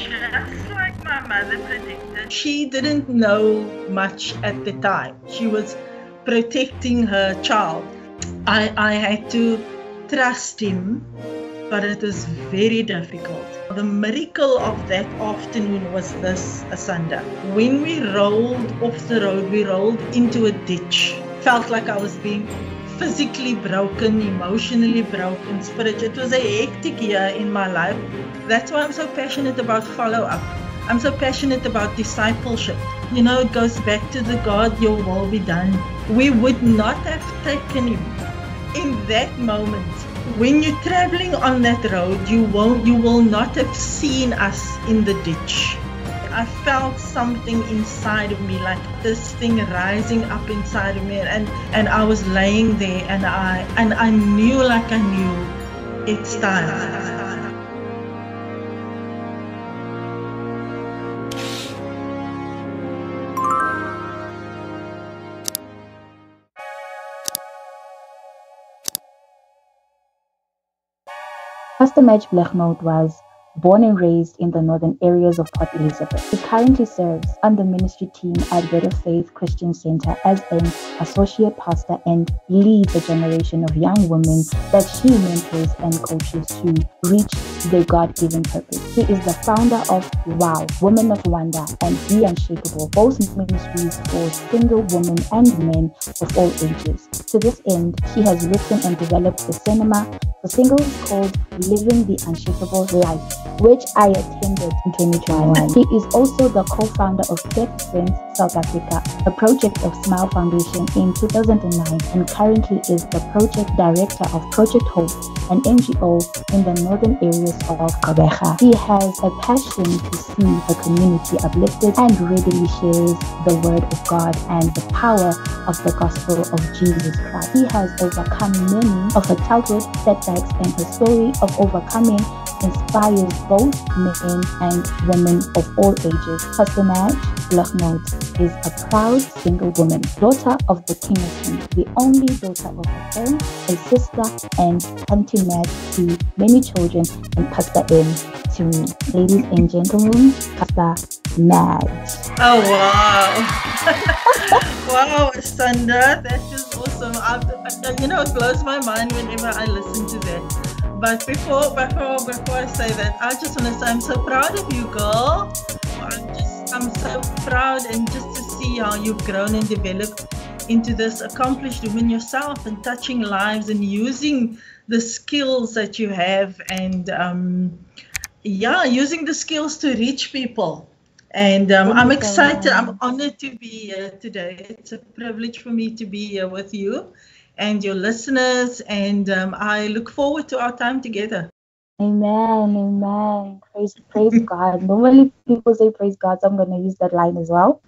just like my mother predicted. She didn't know much at the time. She was protecting her child. I had to trust him, but it was very difficult. The miracle of that afternoon was this, Asanda. When we rolled off the road, we rolled into a ditch. Felt like I was being physically broken, emotionally broken, spiritually. It was a hectic year in my life. That's why I'm so passionate about follow-up. I'm so passionate about discipleship. You know, it goes back to the God, your will be done. We would not have taken him in that moment. When you're traveling on that road, you will not have seen us in the ditch. I felt something inside of me, like this thing rising up inside of me, and I was laying there, and I knew, like I knew, it's time. Pastor Madge Blignaut was born and raised in the northern areas of Port Elizabeth. He currently serves on the ministry team at Word of Faith Christian Center as an associate pastor and leads a generation of young women that she mentors and coaches to reach their God-given purpose. He is the founder of WOW, Women of Wonder, and Be Unshakable, both ministries for single women and men of all ages. To this end, he has written and developed the cinema for singles called Living the Unshakable Life, which I attended in 2021. He is also the co-founder of Faith Friends South Africa, a project of Smile Foundation in 2009, and currently is the project director of Project Hope, an NGO in the northern areas of Gqeberha. He has a passion to see the community uplifted and readily shares the word of God and the power of the gospel of Jesus Christ. He has overcome many of her childhood setbacks, and her story of overcoming inspires both men and women of all ages. Pastor Madge Blignaut is a proud single woman, daughter of the King of Kings, the only daughter of her parents, a sister and Auntie Madge to many children, and Pastor M to me. Ladies and gentlemen, Pastor Madge. Oh, wow. Wow, Asanda, that is awesome. You know, it blows my mind whenever I listen to that. But before I say that, I just want to say I'm so proud of you, girl. I'm so proud, and just to see how you've grown and developed into this accomplished woman yourself, and touching lives and using the skills that you have, and using the skills to reach people. And I'm excited. I'm honored to be here today. It's a privilege for me to be here with you and your listeners, and I look forward to our time together. Amen, amen. Praise God. Normally people say praise God, so I'm going to use that line as well.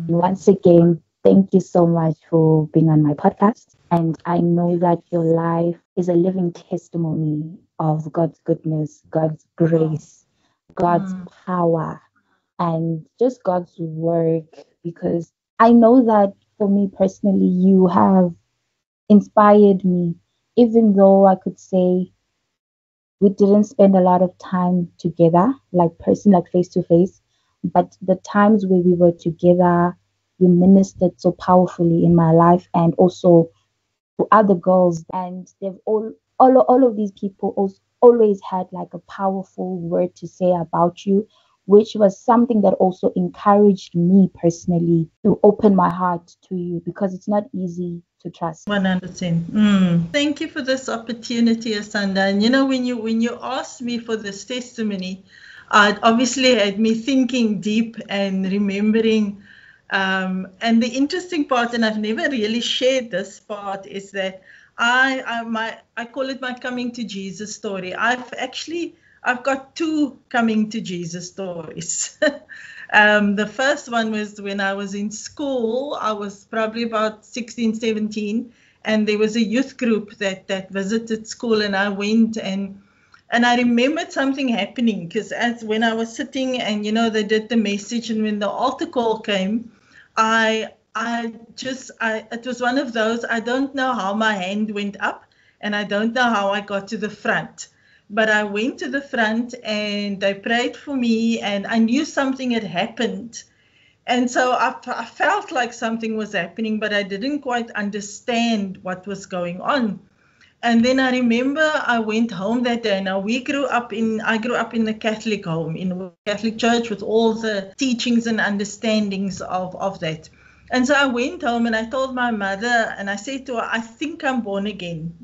Once again, thank you so much for being on my podcast. And I know that your life is a living testimony of God's goodness, God's grace, God's power, and just God's work. Because I know that for me personally, you have inspired me, even though I could say we didn't spend a lot of time together, like face to face, but the times where we were together, you ministered so powerfully in my life and also to other girls. And they've all of these people always had like a powerful word to say about you, which was something that also encouraged me personally to open my heart to you, because it's not easy to trust. 100%. Thank you for this opportunity, Asanda. And you know, when you asked me for this testimony, it obviously had me thinking deep and remembering. And the interesting part, and I've never really shared this part, is that I call it my coming to Jesus story. I've got two coming to Jesus stories. The first one was when I was in school. I was probably about 16, 17, and there was a youth group that visited school, and I went, and I remembered something happening, because as when I was sitting and, you know, they did the message, and when the altar call came, it was one of those, I don't know how my hand went up, and I don't know how I got to the front. But I went to the front and they prayed for me, and I knew something had happened. And so I felt like something was happening, but I didn't quite understand what was going on. And then I remember I went home that day. Now I grew up in the Catholic home, in a Catholic church with all the teachings and understandings of that. And so I went home and I told my mother, and I said to her, I think I'm born again,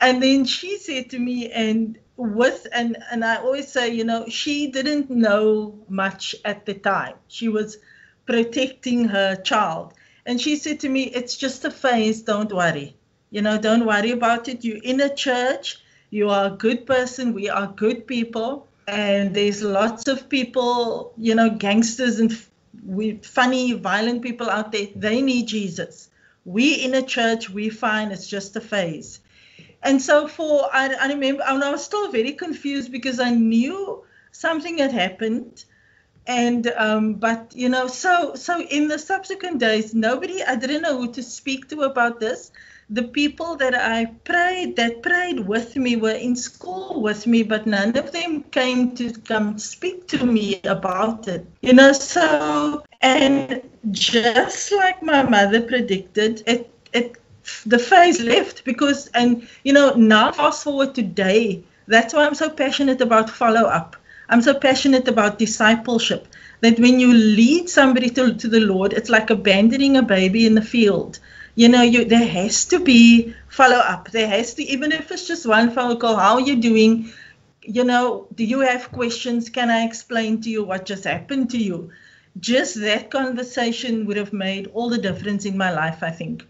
And then she said to me, and I always say, she didn't know much at the time. She was protecting her child. And she said to me, it's just a phase, don't worry. Don't worry about it. You're in a church. You are a good person. We are good people. And there's lots of people, gangsters and funny, violent people out there. They need Jesus. We in a church, we fine. It's just a phase. And so I remember, I was still very confused because I knew something had happened. And but so in the subsequent days, I didn't know who to speak to about this. The people that prayed with me were in school with me, but none of them came to come speak to me about it. So, and just like my mother predicted, the phase left because, now fast forward today, that's why I'm so passionate about follow-up. I'm so passionate about discipleship, that when you lead somebody to the Lord, it's like abandoning a baby in the field. There has to be follow-up. There has to, even if it's just one phone call, how are you doing? Do you have questions? Can I explain to you what just happened to you? Just that conversation would have made all the difference in my life, I think.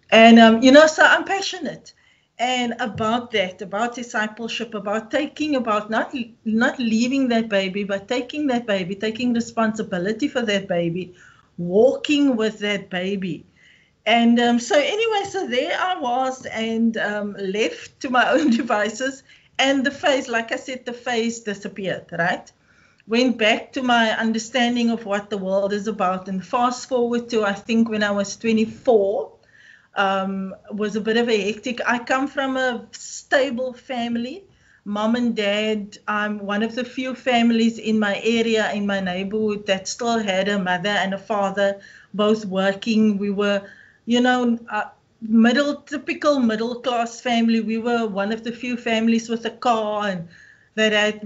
And, so I'm passionate. And about that, about discipleship, about not leaving that baby, but taking that baby, taking responsibility for that baby, walking with that baby. And so there I was, and left to my own devices. And the phase, like I said, the phase disappeared, right? Went back to my understanding of what the world is about. And fast forward to, I think, when I was 24, was a bit of a hectic. I come from a stable family, mom and dad. I'm one of the few families in my area, in my neighborhood, that still had a mother and a father, both working. We were, typical middle class family. We were one of the few families with a car, and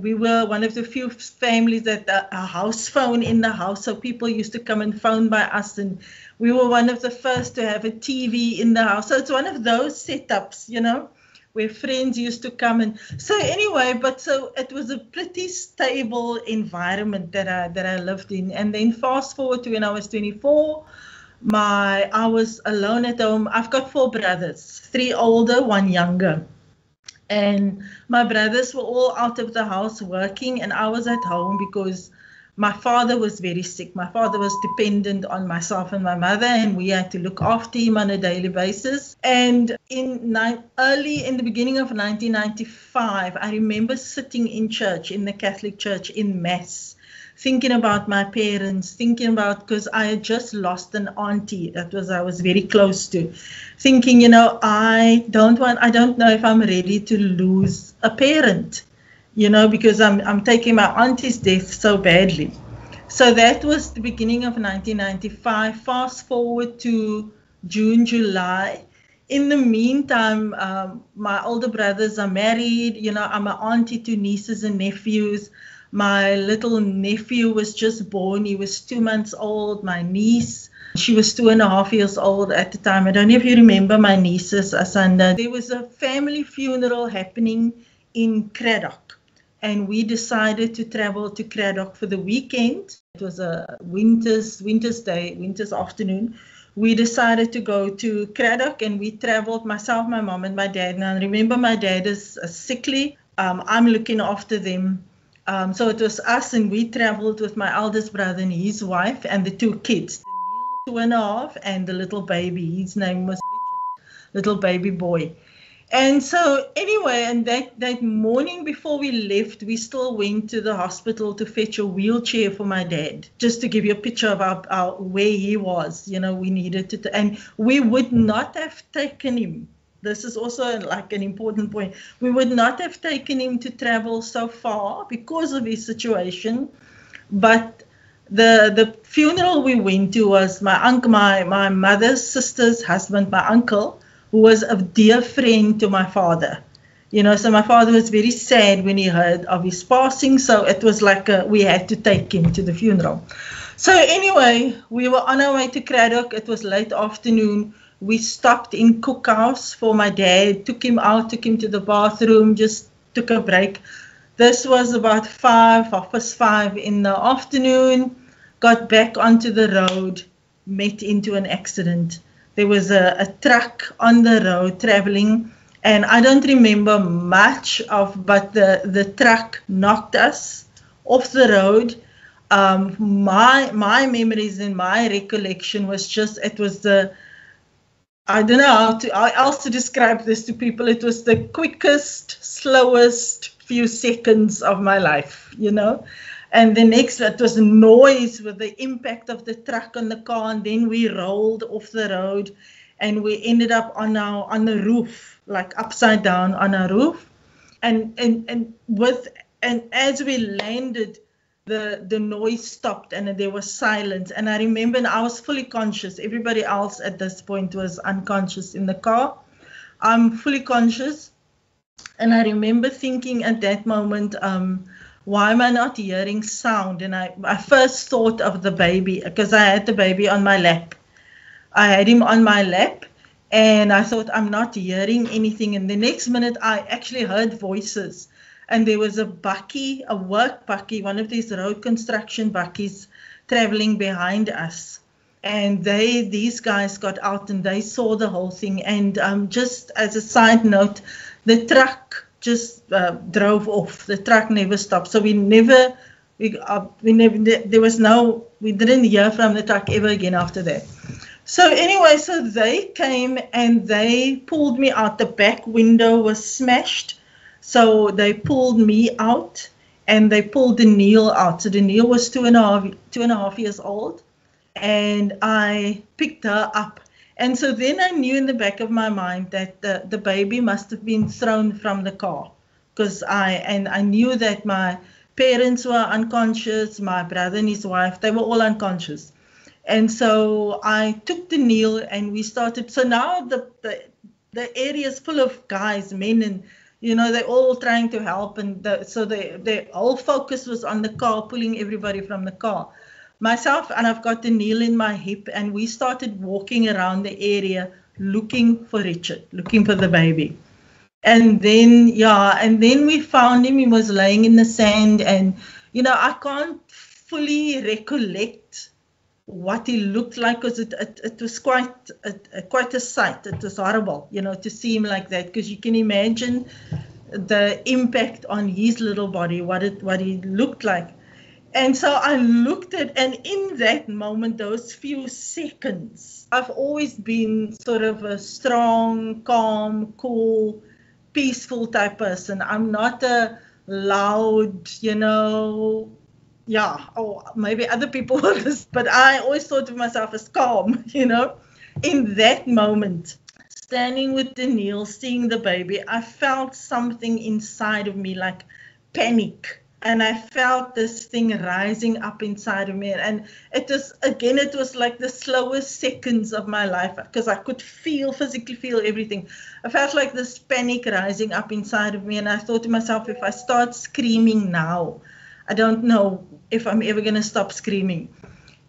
we were one of the few families that a house phone in the house, so people used to come and phone by us, and we were one of the first to have a TV in the house. So it's one of those setups, where friends used to come. And so so it was a pretty stable environment that I lived in. And then fast forward to when I was 24, I was alone at home. I've got 4 brothers, 3 older, 1 younger. And my brothers were all out of the house working, and I was at home because my father was very sick. My father was dependent on myself and my mother, and we had to look after him on a daily basis. And early in the beginning of 1995, I remember sitting in church, in the Catholic church, in Mass, thinking about my parents, because I had just lost an auntie I was very close to, thinking, I don't know if I'm ready to lose a parent, because I'm taking my auntie's death so badly. So that was the beginning of 1995. Fast forward to June, July. In the meantime, my older brothers are married. I'm an auntie to nieces and nephews. My little nephew was just born. He was 2 months old. My niece, she was 2.5 years old at the time. I don't know if you remember my nieces, Asanda. There was a family funeral happening in Cradock, and we decided to travel to Cradock for the weekend. It was a winter's afternoon. We decided to go to Cradock, and we traveled, myself, my mom, and my dad. And I remember my dad is sickly. I'm looking after them. So it was us, and we traveled with my eldest brother and his wife and the 2 kids, 2.5, and the little baby. His name was Richard, little baby boy. And so and that morning before we left, we still went to the hospital to fetch a wheelchair for my dad, just to give you a picture of where he was. We needed to, and we would not have taken him This is also like an important point. We would not have taken him to travel so far because of his situation, but the funeral we went to was my uncle, my mother's sister's husband, my uncle, who was a dear friend to my father. So my father was very sad when he heard of his passing, so it was like we had to take him to the funeral. So anyway, we were on our way to Cradock. It was late afternoon. We stopped in Cookhouse for my dad, took him to the bathroom, just took a break. This was about 5:30 in the afternoon. Got back onto the road, met into an accident. There was a truck on the road traveling, and I don't remember much but the truck knocked us off the road. My memories and my recollection was just, it was I don't know how else to describe this to people. It was the quickest, slowest few seconds of my life, And the next, it was noise with the impact of the truck on the car, and then we rolled off the road, and we ended up on the roof, like upside down on a roof, and as we landed, the noise stopped and there was silence. And I remember I was fully conscious. Everybody else at this point was unconscious in the car. I'm fully conscious, and I remember thinking at that moment, why am I not hearing sound? And I first thought of the baby, because I had the baby on my lap. I had him on my lap, and I thought, I'm not hearing anything. And the next minute, I actually heard voices. And there was a work bakkie, one of these road construction bakkies traveling behind us. And these guys got out and they saw the whole thing. And just as a side note, the truck just drove off. The truck never stopped. So we didn't hear from the truck ever again after that. So anyway, so they came and they pulled me out. The back window was smashed. So they pulled me out and they pulled Danielle out. So Danielle was 2.5 years old, and I picked her up. And so then I knew in the back of my mind that the baby must have been thrown from the car, because I knew that my parents were unconscious, my brother and his wife, they were all unconscious. And so I took Danielle and we started. So now the area is full of guys, men, and they're all trying to help, and so their whole focus was on the car, pulling everybody from the car. Myself, and I've got the nail in my hip, and we started walking around the area looking for Richard, looking for the baby. And then we found him. He was laying in the sand, and I can't fully recollect what he looked like, because it was quite a sight. It was horrible, to see him like that, because you can imagine the impact on his little body, what he looked like. And so I looked at, and in that moment, those few seconds, I've always been sort of a strong, calm, cool, peaceful type person. I'm not a loud, or maybe other people will this, but I always thought of myself as calm, In that moment, standing with Danielle, seeing the baby, I felt something inside of me, like panic. And I felt this thing rising up inside of me. And it was like the slowest seconds of my life, because I could physically feel everything. I felt like this panic rising up inside of me. And I thought to myself, if I start screaming now, I don't know if I'm ever going to stop screaming.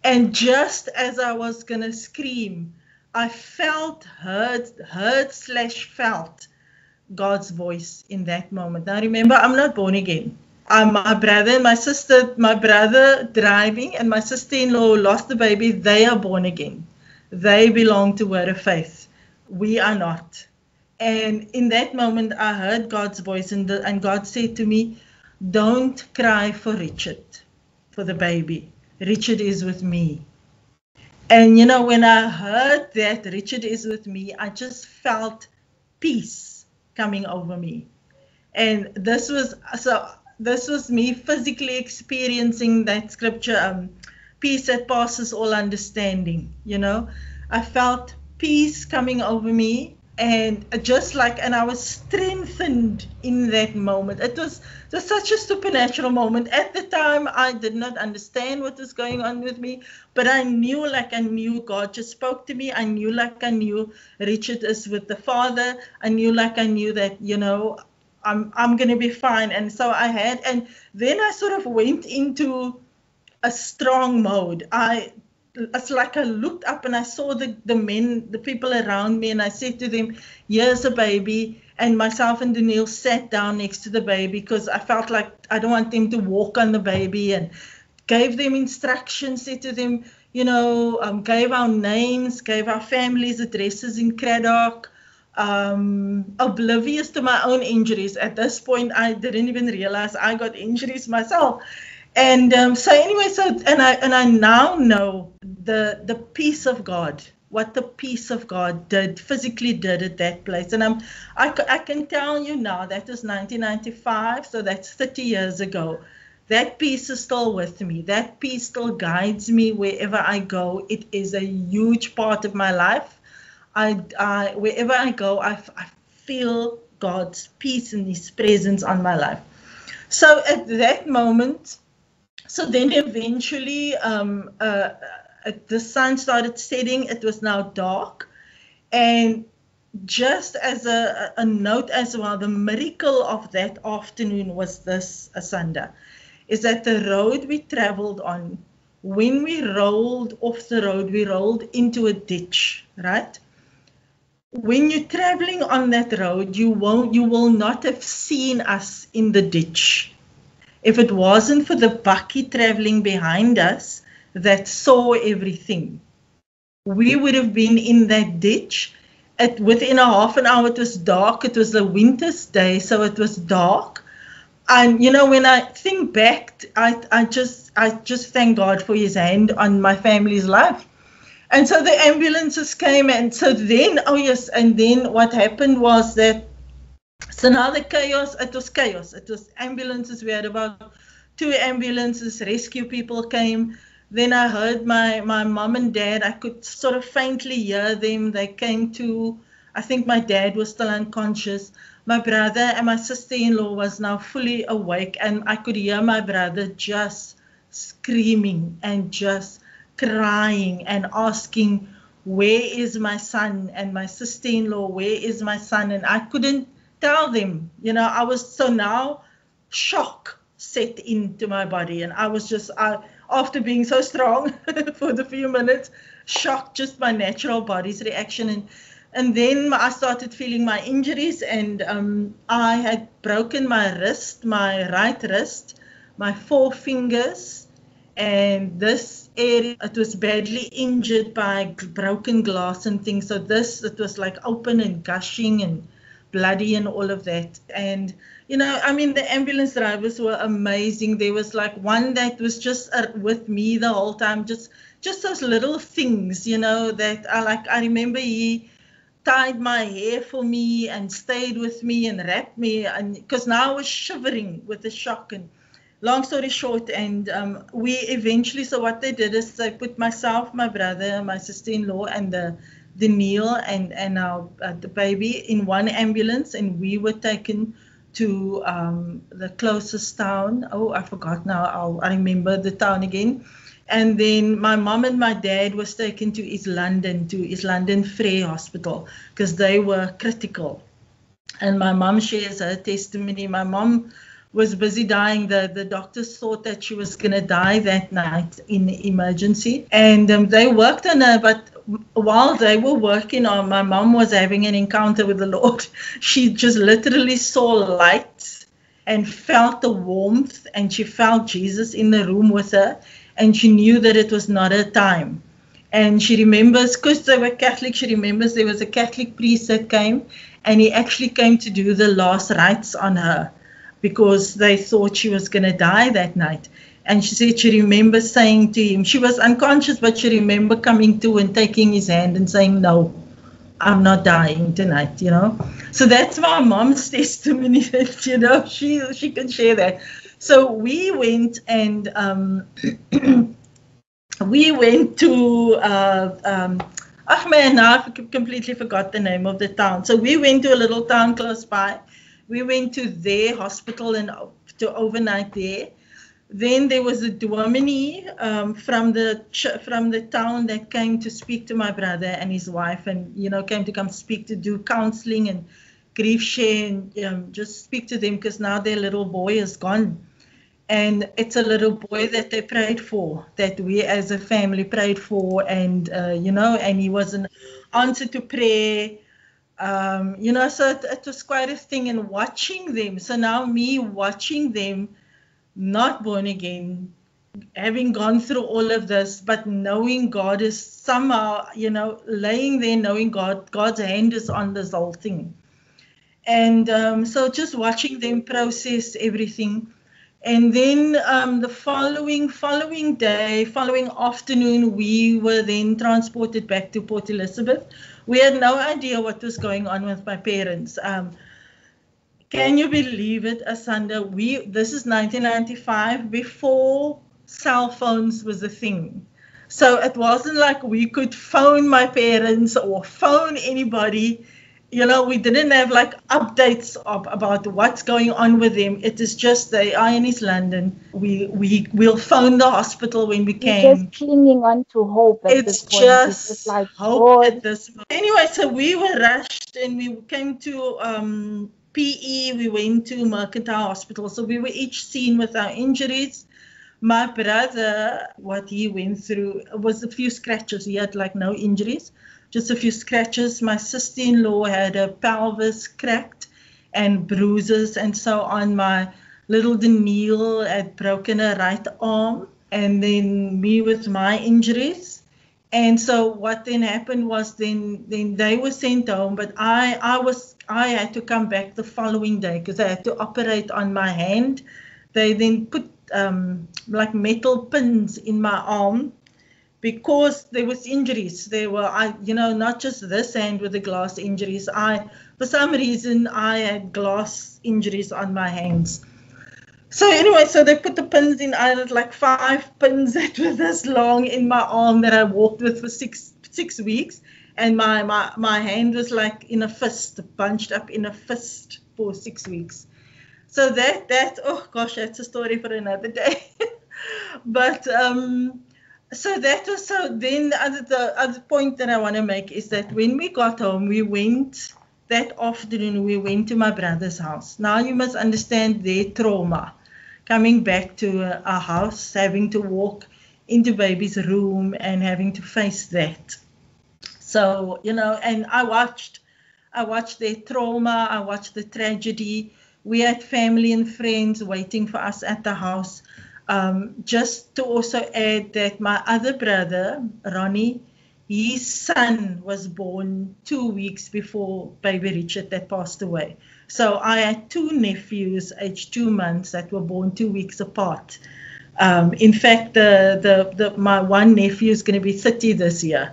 And just as I was going to scream, I heard God's voice in that moment. Now remember, I'm not born again. My brother and my sister, my brother driving and my sister-in-law lost the baby, they are born again. They belong to Word of Faith. We are not. And in that moment, I heard God's voice, and God said to me, don't cry for Richard, for the baby. Richard is with me. And, when I heard that Richard is with me, I just felt peace coming over me. And this was me physically experiencing that scripture, peace that passes all understanding. I felt peace coming over me. And and I was strengthened in that moment. It was just such a supernatural moment. At the time, I did not understand what was going on with me, but I knew God just spoke to me. I knew Richard is with the Father. I knew that, I'm going to be fine. And so and then I sort of went into a strong mode. It's like I looked up and I saw the men, the people around me, and I said to them, here's a baby. And myself and Daniel sat down next to the baby because I felt like I don't want them to walk on the baby, and gave them instructions, said to them, gave our names, gave our families' addresses in Cradock, oblivious to my own injuries. At this point, I didn't even realize I got injuries myself. And I now know the peace of God, what the peace of God physically did at that place. And I can tell you now, that was 1995, so that's 30 years ago. That peace is still with me. That peace still guides me wherever I go. It is a huge part of my life. Wherever I go, I feel God's peace and His presence on my life. So at that moment, so then eventually the sun started setting. It was now dark. And just as a note as well, the miracle of that afternoon was this, Asanda, is that the road we traveled on, when we rolled off the road, we rolled into a ditch, right? When you're traveling on that road, you will not have seen us in the ditch. If it wasn't for the bakkie traveling behind us that saw everything, we would have been in that ditch. Within a half an hour, it was dark. It was a winter's day, so it was dark. And when I think back, I just thank God for His hand on my family's life. And so the ambulances came, and so then, and then what happened was that. So now the chaos, it was ambulances. We had about 2 ambulances, rescue people came. Then I heard my mom and dad, I could sort of faintly hear them. They came to, I think my dad was still unconscious. My brother and my sister-in-law was now fully awake, and I could hear my brother just screaming and just crying and asking, where is my son? And my sister-in-law, where is my son? And I couldn't tell them, I was, so now shock set into my body, and I was just, after being so strong for the few minutes, shocked, just my natural body's reaction. And then I started feeling my injuries, and I had broken my wrist, my right wrist, my 4 fingers, and this area, it was badly injured by broken glass and things. So it was like open and gushing and bloody and all of that. And the ambulance drivers were amazing. There was like one that was just with me the whole time, just those little things, that I remember he tied my hair for me and stayed with me and wrapped me, and because now I was shivering with the shock. And long story short, and we eventually, so what they did is they put myself, my brother, my sister-in-law, and the Neil and our the baby in one ambulance, and we were taken to the closest town. Oh, I forgot now. I remember the town again. And then my mom and my dad was taken to East London Frey Hospital, because they were critical. And my mom shares her testimony. My mom was busy dying. The doctors thought that she was going to die that night in emergency. And they worked on her, but while they were working on, my mom was having an encounter with the Lord. She just literally saw light and felt the warmth, and she felt Jesus in the room with her, and she knew that it was not her time. And she remembers, because they were Catholic, she remembers there was a Catholic priest that came, and he actually came to do the last rites on her, because they thought she was going to die that night. And she said she remembers saying to him, she was unconscious, but she remembered coming to and taking his hand and saying, no, I'm not dying tonight, So that's my mom's testimony that, she can share that. So we went and we went to Oh man, now I've completely forgot the name of the town. So we went to a little town close by. We went to their hospital and to overnight there. Then there was a dominee from the town that came to speak to my brother and his wife, and came to speak to do counseling and grief share and just speak to them because now their little boy is gone. And it's a little boy that they prayed for, that we as a family prayed for, and and he was an answer to prayer. So it was quite a thing. And watching them, so now me watching them, not born again, having gone through all of this, but knowing God is somehow, laying there, knowing God's hand is on this whole thing. And so just watching them process everything. And then the following afternoon, we were then transported back to Port Elizabeth. We had no idea what was going on with my parents. Can you believe it, Asanda? This is 1995, before cell phones was a thing. So it wasn't like we could phone my parents or phone anybody. We didn't have like updates about what's going on with them. It is just they are in East London. We'll phone the hospital when we can. Just clinging on to hope at this point. It's just like hope at this point. Anyway, so we were rushed and we came to PE. We went to Mercantile Hospital. So we were each seen with our injuries. My brother, what he went through was a few scratches. He had like no injuries. Just a few scratches. My sister-in-law had a pelvis cracked and bruises, and so on. My little Danielle had broken her right arm, and then me with my injuries. And so what then happened was then they were sent home, but I had to come back the following day because I had to operate on my hand. They then put like metal pins in my arm, because there was injuries. There were, not just this hand with the glass injuries. For some reason, I had glass injuries on my hands. So anyway, so they put the pins in. I had like 5 pins that were this long in my arm that I walked with for six weeks. And my hand was like in a fist, bunched up in a fist for 6 weeks. So that oh gosh, that's a story for another day. But so that was so. Then the other point that I want to make is that when we got home, that afternoon we went to my brother's house. Now you must understand their trauma, coming back to a house, having to walk into baby's room and having to face that. So and I watched their trauma. I watched the tragedy. We had family and friends waiting for us at the house. Just to also add that my other brother, Ronnie, his son was born 2 weeks before baby Richard that passed away. So I had 2 nephews aged 2 months that were born 2 weeks apart. In fact, my one nephew is going to be 30 this year.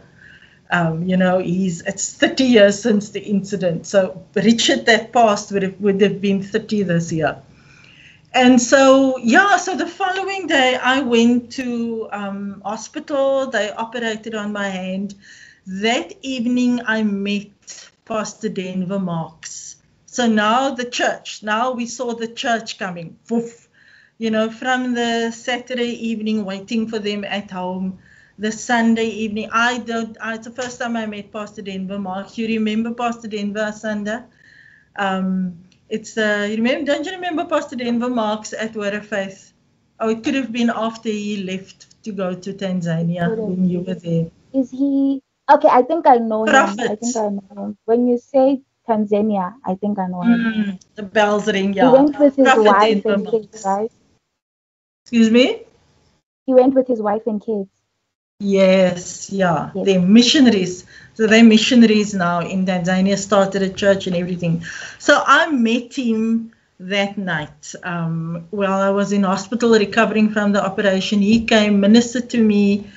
It's 30 years since the incident. So Richard that passed would have been 30 this year. And so, so the following day I went to hospital. They operated on my hand. That evening I met Pastor Denver Marks. So now we saw the church coming. Woof. From the Saturday evening waiting for them at home, the Sunday evening. It's the first time I met Pastor Denver Marks. You remember Pastor Denver, Sanda? Don't you remember Pastor Denver Marks at Word of Faith? Oh, it could have been after he left to go to Tanzania when you were there. Is he? Okay, I think I know Prophet. him. I think I know him. When you say Tanzania, I think I know him. The bells ring, yeah. He went with his Prophet wife Denver and Marks. kids, right? Excuse me? He went with his wife and kids. Yes, yeah. Yes. They're missionaries. So they're missionaries now in Tanzania, started a church and everything. So I met him that night. While I was in hospital recovering from the operation, he came, ministered to me,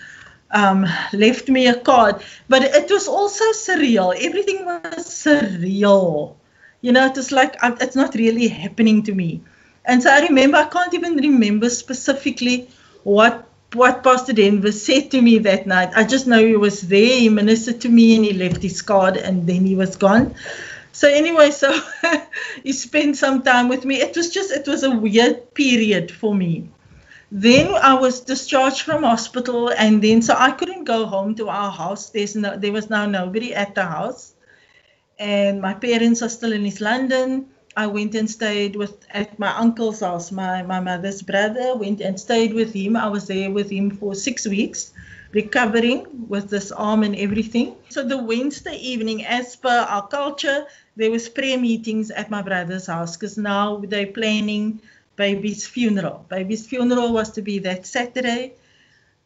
left me a card. But it was also surreal. Everything was surreal. It was like, it's not really happening to me. And so I can't even remember specifically what what Pastor Denver said to me that night. I just know he was there. He ministered to me and he left his card and then he was gone. So anyway, so he spent some time with me. It was a weird period for me. Then I was discharged from hospital, and then so I couldn't go home to our house. There was now nobody at the house, and my parents are still in East London. I went and stayed at my uncle's house. My mother's brother went and stayed with him. I was there with him for 6 weeks, recovering with this arm and everything. So the Wednesday evening, as per our culture, there was prayer meetings at my brother's house because now they're planning baby's funeral. Baby's funeral was to be that Saturday.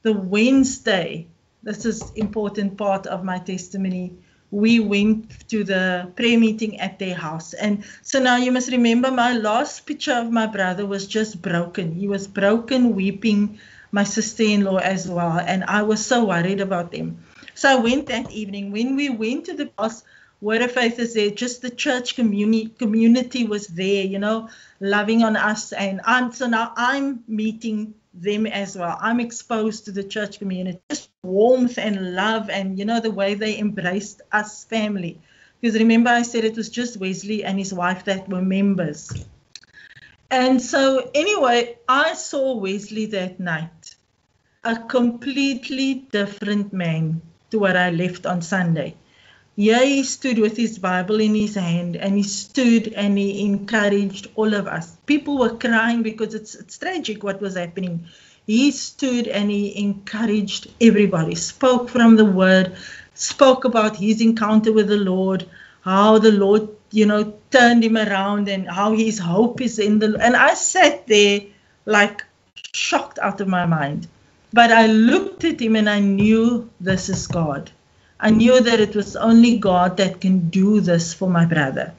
The Wednesday, this is important part of my testimony, we went to the prayer meeting at their house. And so now you must remember, my last picture of my brother was just broken. He was broken, weeping, my sister-in-law as well. And I was so worried about them. So I went that evening. When we went to the house, Word of Faith is there, just the church community was there, loving on us. And so now I'm meeting them as well. I'm exposed to the church community, just warmth and love and, the way they embraced us family. Because remember I said it was just Wesley and his wife that were members. And so anyway, I saw Wesley that night, a completely different man to what I left on Sunday. Yeah, he stood with his Bible in his hand, and he stood and he encouraged all of us. People were crying because it's tragic what was happening. He stood and he encouraged everybody, spoke from the word, spoke about his encounter with the Lord, how the Lord, turned him around and how his hope is in the Lord. And I sat there like shocked out of my mind. But I looked at him and I knew this is God. I knew that it was only God that can do this for my brother.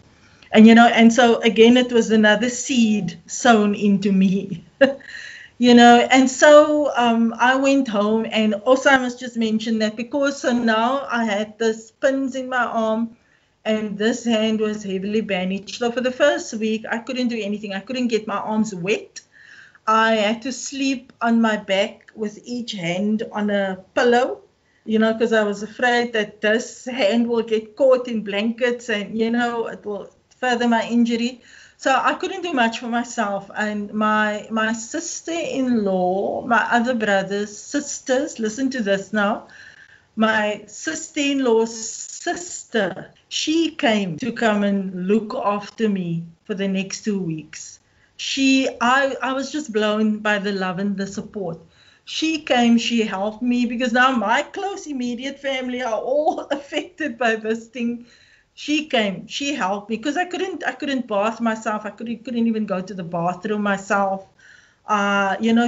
And, and so again, it was another seed sown into me, and so I went home. And also I must just mention that because so now I had the pins in my arm and this hand was heavily bandaged. So for the first week, I couldn't do anything. I couldn't get my arms wet. I had to sleep on my back with each hand on a pillow. Because I was afraid that this hand will get caught in blankets and, it will further my injury. So I couldn't do much for myself. And my sister-in-law, my other brother's sisters, listen to this now. My sister-in-law's sister, she came to come and look after me for the next 2 weeks. I was just blown by the love and the support. She came, she helped me because now my close immediate family are all affected by this thing. She came, she helped me because I couldn't bath myself. I couldn't even go to the bathroom myself.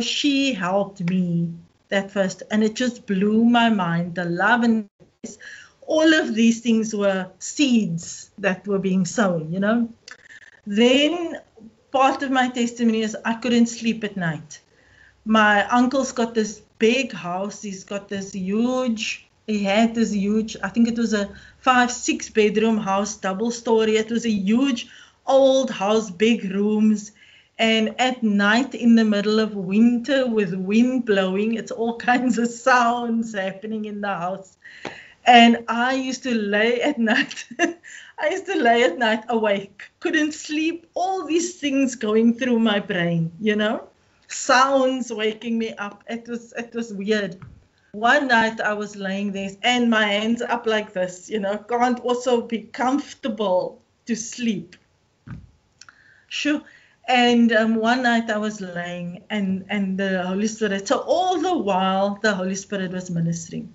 She helped me that first, and it just blew my mind. The love and all of these things were seeds that were being sown, Then part of my testimony is I couldn't sleep at night. My uncle's got this big house. He had this huge, I think it was a 5-6 bedroom house, double story. It was a huge old house, big rooms. And at night in the middle of winter with wind blowing, it's all kinds of sounds happening in the house. And I used to lay at night. Awake, couldn't sleep, all these things going through my brain, sounds waking me up. It was weird. One night I was laying there and my hands up like this, can't also be comfortable to sleep. Sure. And one night I was laying and the Holy Spirit, so all the while the Holy Spirit was ministering.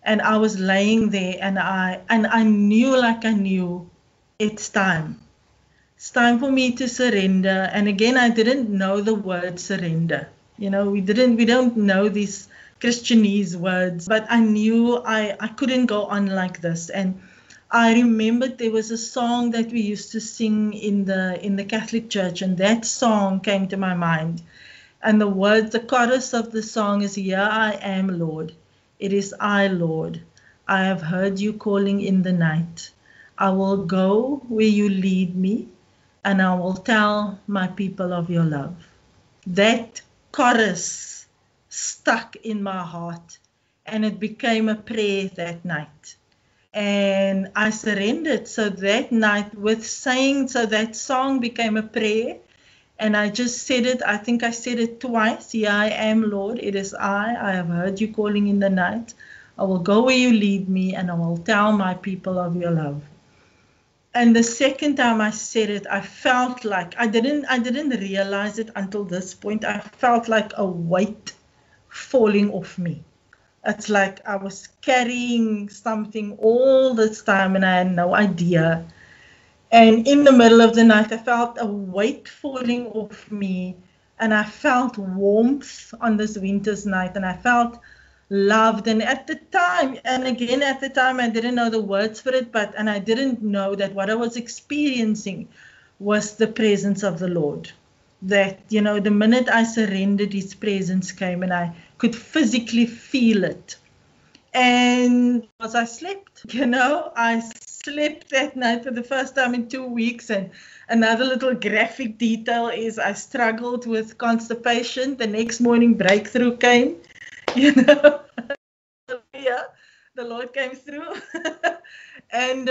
And I was laying there and I knew it's time. It's time for me to surrender. And again, I didn't know the word surrender. We don't know these Christianese words, but I knew I couldn't go on like this. And I remembered there was a song that we used to sing in the Catholic Church, and that song came to my mind. And the chorus of the song is, "Here I am, Lord. It is I, Lord. I have heard you calling in the night. I will go where you lead me, and I will tell my people of your love." That chorus stuck in my heart, and it became a prayer that night. And I surrendered. So that night, so that song became a prayer. And I just said it, I think I said it twice. Here I am, Lord, it is I have heard you calling in the night. I will go where you lead me, and I will tell my people of your love. And the second time I said it, I felt like, I didn't realize it until this point, I felt like a weight falling off me. It's like I was carrying something all this time and I had no idea. And in the middle of the night, I felt a weight falling off me, and I felt warmth on this winter's night, and I felt loved. And at the time, I didn't know the words for it, and I didn't know that what I was experiencing was the presence of the Lord. That, you know, the minute I surrendered, his presence came and I could physically feel it. And as I slept, I slept that night for the first time in 2 weeks. And another little graphic detail is I struggled with constipation. The next morning, breakthrough came, Yeah, the Lord came through. And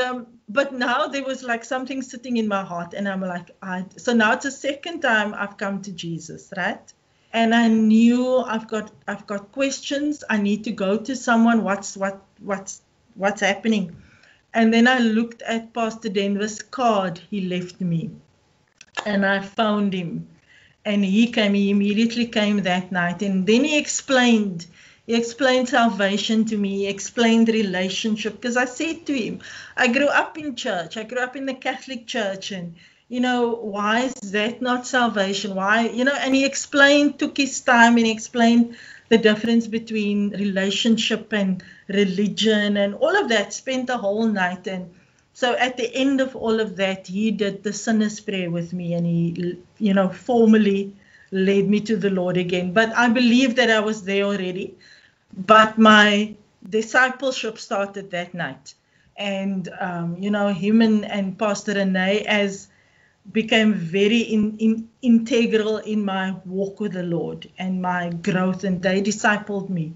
but now there was like something sitting in my heart, and I'm like, so now it's the second time I've come to Jesus, right? And I knew I've got questions. I need to go to someone. What's happening? And then I looked at Pastor Denver's card he left me, and I found him. And he immediately came that night. And then he explained salvation to me. He explained relationship. Because I said to him, I grew up in church. I grew up in the Catholic Church. And, why is that not salvation? Why, and he took his time and he explained the difference between relationship and religion and all of that. Spent the whole night. And so at the end of all of that, he did the sinner's prayer with me, and he, formally led me to the Lord again. But I believe that I was there already. But my discipleship started that night. And, him and Pastor Renee became very integral in my walk with the Lord and my growth, and they discipled me.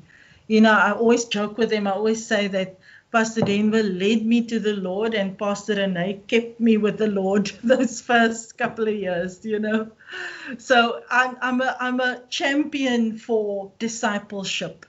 I always joke with them. I always say that Pastor Denver led me to the Lord, and Pastor Renee kept me with the Lord those first couple of years, So I'm a champion for discipleship.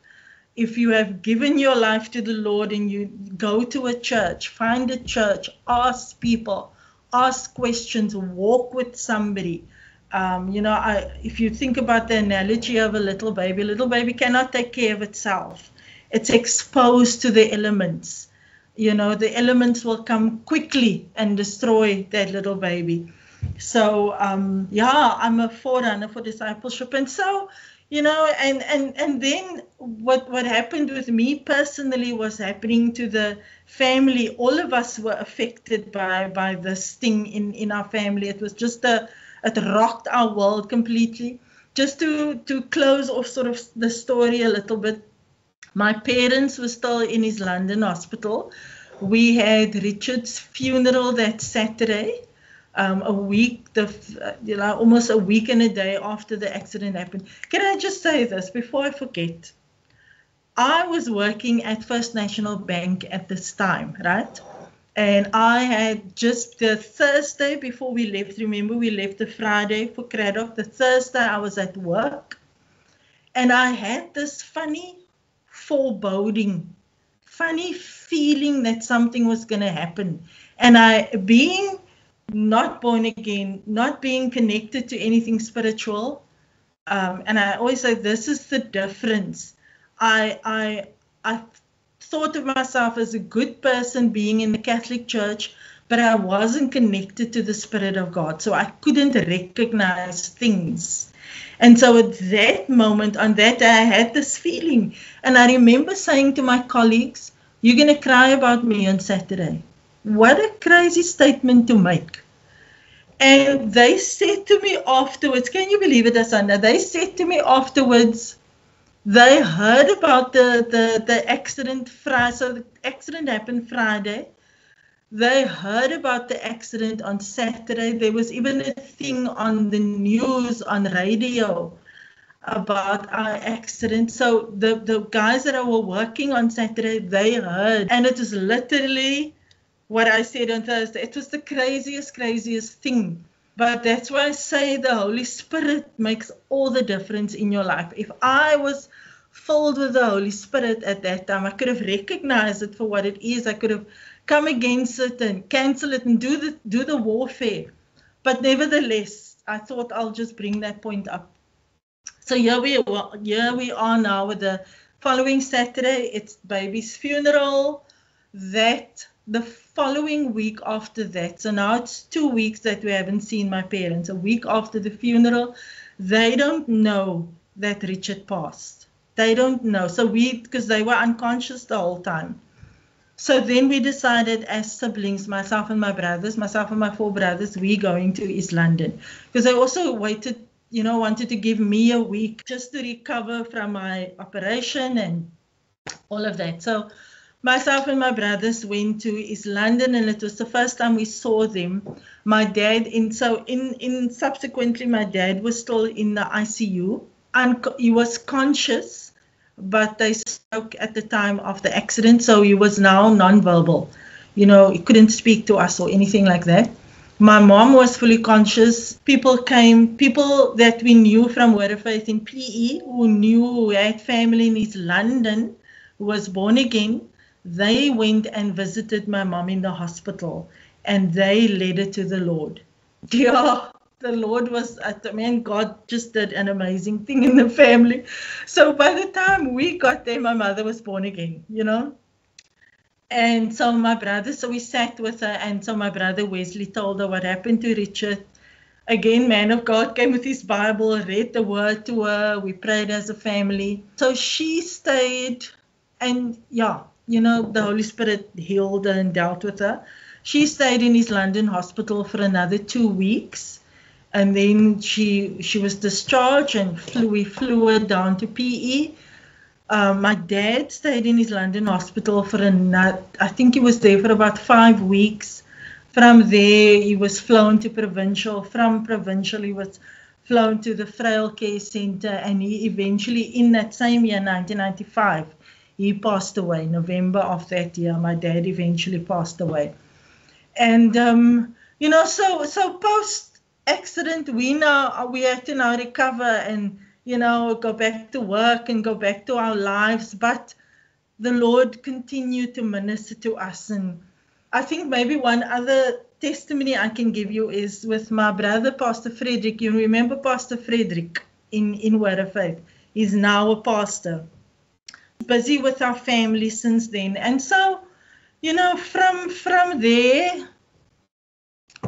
If you have given your life to the Lord and you go to a church, find a church, ask people, ask questions, walk with somebody. If you think about the analogy of a little baby cannot take care of itself. It's exposed to the elements. The elements will come quickly and destroy that little baby. So, I'm a forerunner for discipleship. And so, and then what happened with me personally was happening to the family. All of us were affected by this thing in our family. It was just it rocked our world completely. Just to close off sort of the story a little bit, my parents were still in his London hospital. We had Richard's funeral that Saturday, almost a week and a day after the accident happened. Can I just say this before I forget? I was working at First National Bank at this time, right? And I had just the Thursday before we left, remember we left the Friday for Craddock, the Thursday I was at work, and I had this funny foreboding, funny feeling that something was going to happen. And being not born again, not being connected to anything spiritual, and I always say this is the difference. I thought of myself as a good person being in the Catholic Church, but I wasn't connected to the Spirit of God, so I couldn't recognize things. And so at that moment, on that day, I had this feeling. And I remember saying to my colleagues, you're going to cry about me on Saturday. What a crazy statement to make. And they said to me afterwards, can you believe it, Asanda? They said to me afterwards, they heard about the accident Friday. So the accident happened Friday. They heard about the accident on Saturday. There was even a thing on the news, on radio, about our accident. So the guys that were working on Saturday, they heard, and it was literally what I said on Thursday. It was the craziest thing. But that's why I say the Holy Spirit makes all the difference in your life. If I was filled with the Holy Spirit at that time, I could have recognized it for what it is. I could have come against it and cancel it and do the warfare. But nevertheless, I thought I'll just bring that point up. So here we are now with the following Saturday. It's baby's funeral. That the following week after that, so now it's 2 weeks that we haven't seen my parents. A week after the funeral, they don't know that Richard passed. They don't know. So because they were unconscious the whole time. So then we decided as siblings, myself and my 4 brothers, we're going to East London. Because they also wanted to give me a week just to recover from my operation and all of that. So myself and my brothers went to East London, and it was the first time we saw them. My dad, subsequently, my dad was still in the ICU, and he was conscious, but they spoke at the time of the accident, so he was now non-verbal. He couldn't speak to us or anything like that. My mom was fully conscious. People that we knew from Word of Faith in PE, who had family in East London, who was born again. They went and visited my mom in the hospital, and they led her to the Lord. Yeah, the Lord God just did an amazing thing in the family. So by the time we got there, my mother was born again, And so we sat with her, and so my brother Wesley told her what happened to Richard. Again, man of God came with his Bible, read the word to her. We prayed as a family. So she stayed, and the Holy Spirit healed her and dealt with her. She stayed in East London Hospital for another 2 weeks. And then she was discharged, and we flew her down to PE. My dad stayed in East London Hospital I think he was there for about 5 weeks. From there, he was flown to Provincial. From Provincial, he was flown to the Frail Care Centre, and he eventually, in that same year, 1995, he passed away. November of that year, my dad eventually passed away. And, so post-accident, we had to now recover and, go back to work and go back to our lives. But the Lord continued to minister to us. And I think maybe one other testimony I can give you is with my brother, Pastor Frederick. You remember Pastor Frederick in Word of Faith? He's now a pastor. Busy with our family since then. And so, from there,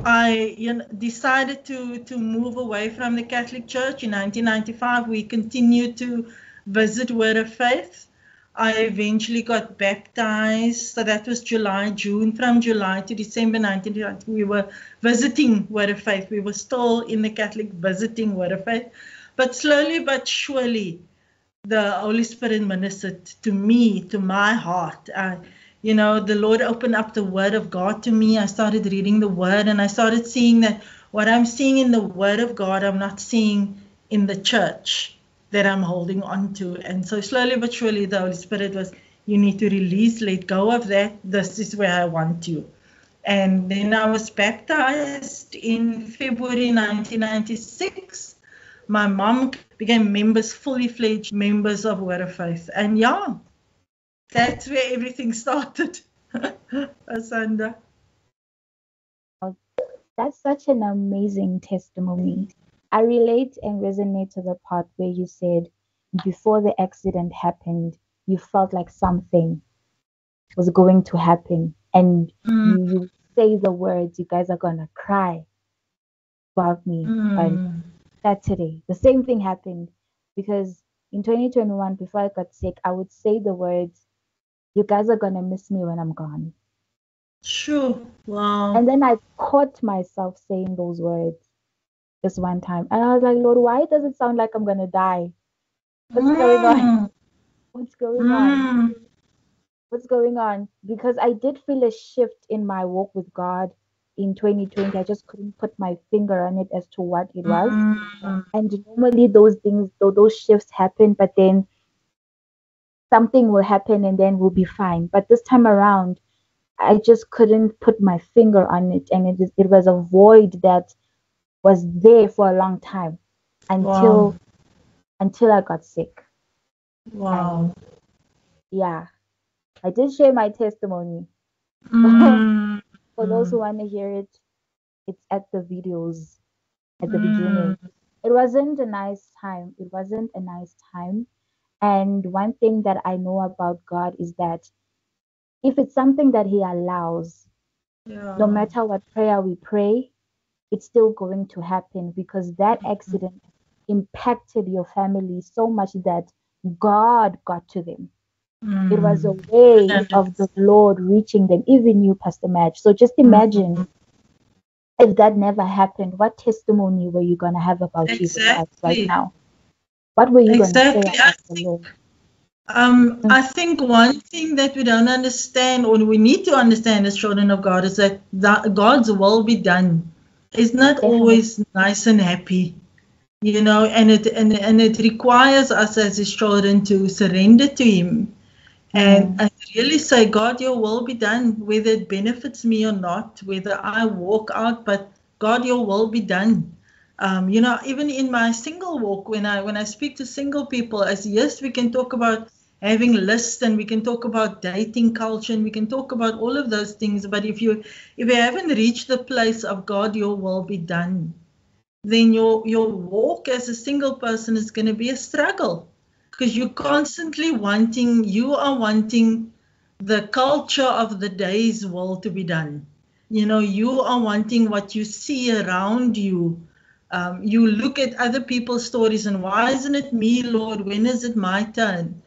I decided to move away from the Catholic Church. In 1995, we continued to visit Word of Faith. I eventually got baptized. So that was June. From July to December 1990, we were visiting Word of Faith. We were still in the Catholic visiting Word of Faith. But slowly but surely, the Holy Spirit ministered to me, to my heart. The Lord opened up the Word of God to me. I started reading the Word, and I started seeing that what I'm seeing in the Word of God, I'm not seeing in the church that I'm holding on to. And so slowly but surely, the Holy Spirit was, you need to release, let go of that. This is where I want you. And then I was baptized in February 1996. My mom became fully fledged members of Word of Faith. And that's where everything started. Asanda. That's such an amazing testimony. I relate and resonate to the part where you said before the accident happened, you felt like something was going to happen. And you say the words, you guys are going to cry about me. And Saturday, the same thing happened. Because in 2021, before I got sick, I would say the words, you guys are going to miss me when I'm gone. Sure. Wow. And then I caught myself saying those words this one time. And I was like, Lord, why does it sound like I'm going to die? What's going on? What's going on? What's going on? Because I did feel a shift in my walk with God. in 2020. I just couldn't put my finger on it as to what it was. And normally those things, those shifts happen, but then something will happen and then we'll be fine. But this time around, I just couldn't put my finger on it, and it was a void that was there for a long time until I got sick. Wow. And yeah, I did share my testimony. For those who want to hear it, it's at the videos at the beginning. It wasn't a nice time. It wasn't a nice time. And one thing that I know about God is that if it's something that He allows, no matter what prayer we pray, it's still going to happen, because that accident impacted your family so much that God got to them. It was a way of the Lord reaching them, even you, Pastor Madge. So just imagine if that never happened, what testimony were you going to have about Jesus Christ right now? What were you going to say about the Lord? I think one thing that we don't understand, or we need to understand as children of God, is that God's will be done. It's not always nice and happy, you know, and it requires us as His children to surrender to Him and really say, God, your will be done, whether it benefits me or not, whether I walk out, but God, your will be done. You know, even in my single walk, when I speak to single people, as yes, we can talk about having lists, and we can talk about dating culture, and we can talk about all of those things. But if you haven't reached the place of God, your will be done, then your walk as a single person is going to be a struggle, because you're constantly wanting the culture of the day's will to be done. You know, you are wanting what you see around you. You look at other people's stories and why isn't it me, Lord? When is it my turn?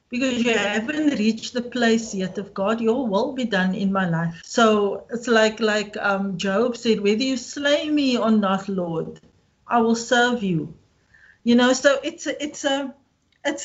Because you haven't reached the place yet of God, your will be done in my life. So it's like Job said, whether you slay me or not, Lord, I will serve you. You know, so it's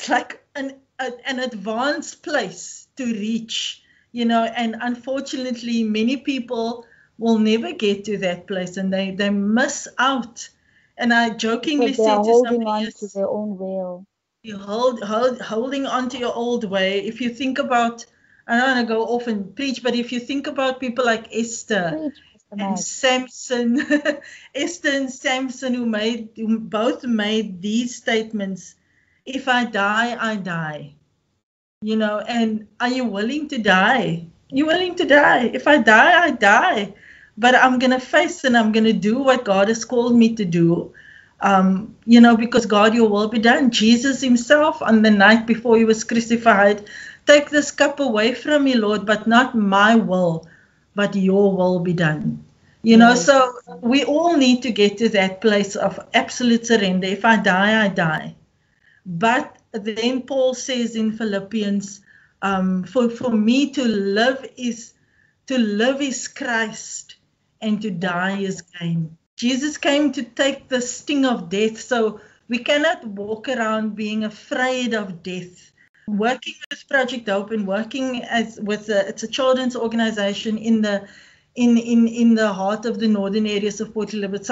like an advanced place to reach, you know, and unfortunately many people will never get to that place, and they miss out. And I jokingly said to somebody, holding on to their own will. You holding on to your old way. If you think about, I don't want to go off and preach, but if you think about people like Esther and Samson, Esther and Samson, who both made these statements: if I die, I die. You know, and are you willing to die? You're willing to die. If I die, I die. But I'm going to face and I'm going to do what God has called me to do. You know, because God, your will be done. Jesus himself, on the night before he was crucified, take this cup away from me, Lord, but not my will, but your will be done. You know, so we all need to get to that place of absolute surrender. If I die, I die. But then Paul says in Philippians, for me to live is Christ, and to die is gain. Jesus came to take the sting of death, so we cannot walk around being afraid of death. Working with Project Hope and working it's a children's organization in the heart of the northern areas of Port Elizabeth.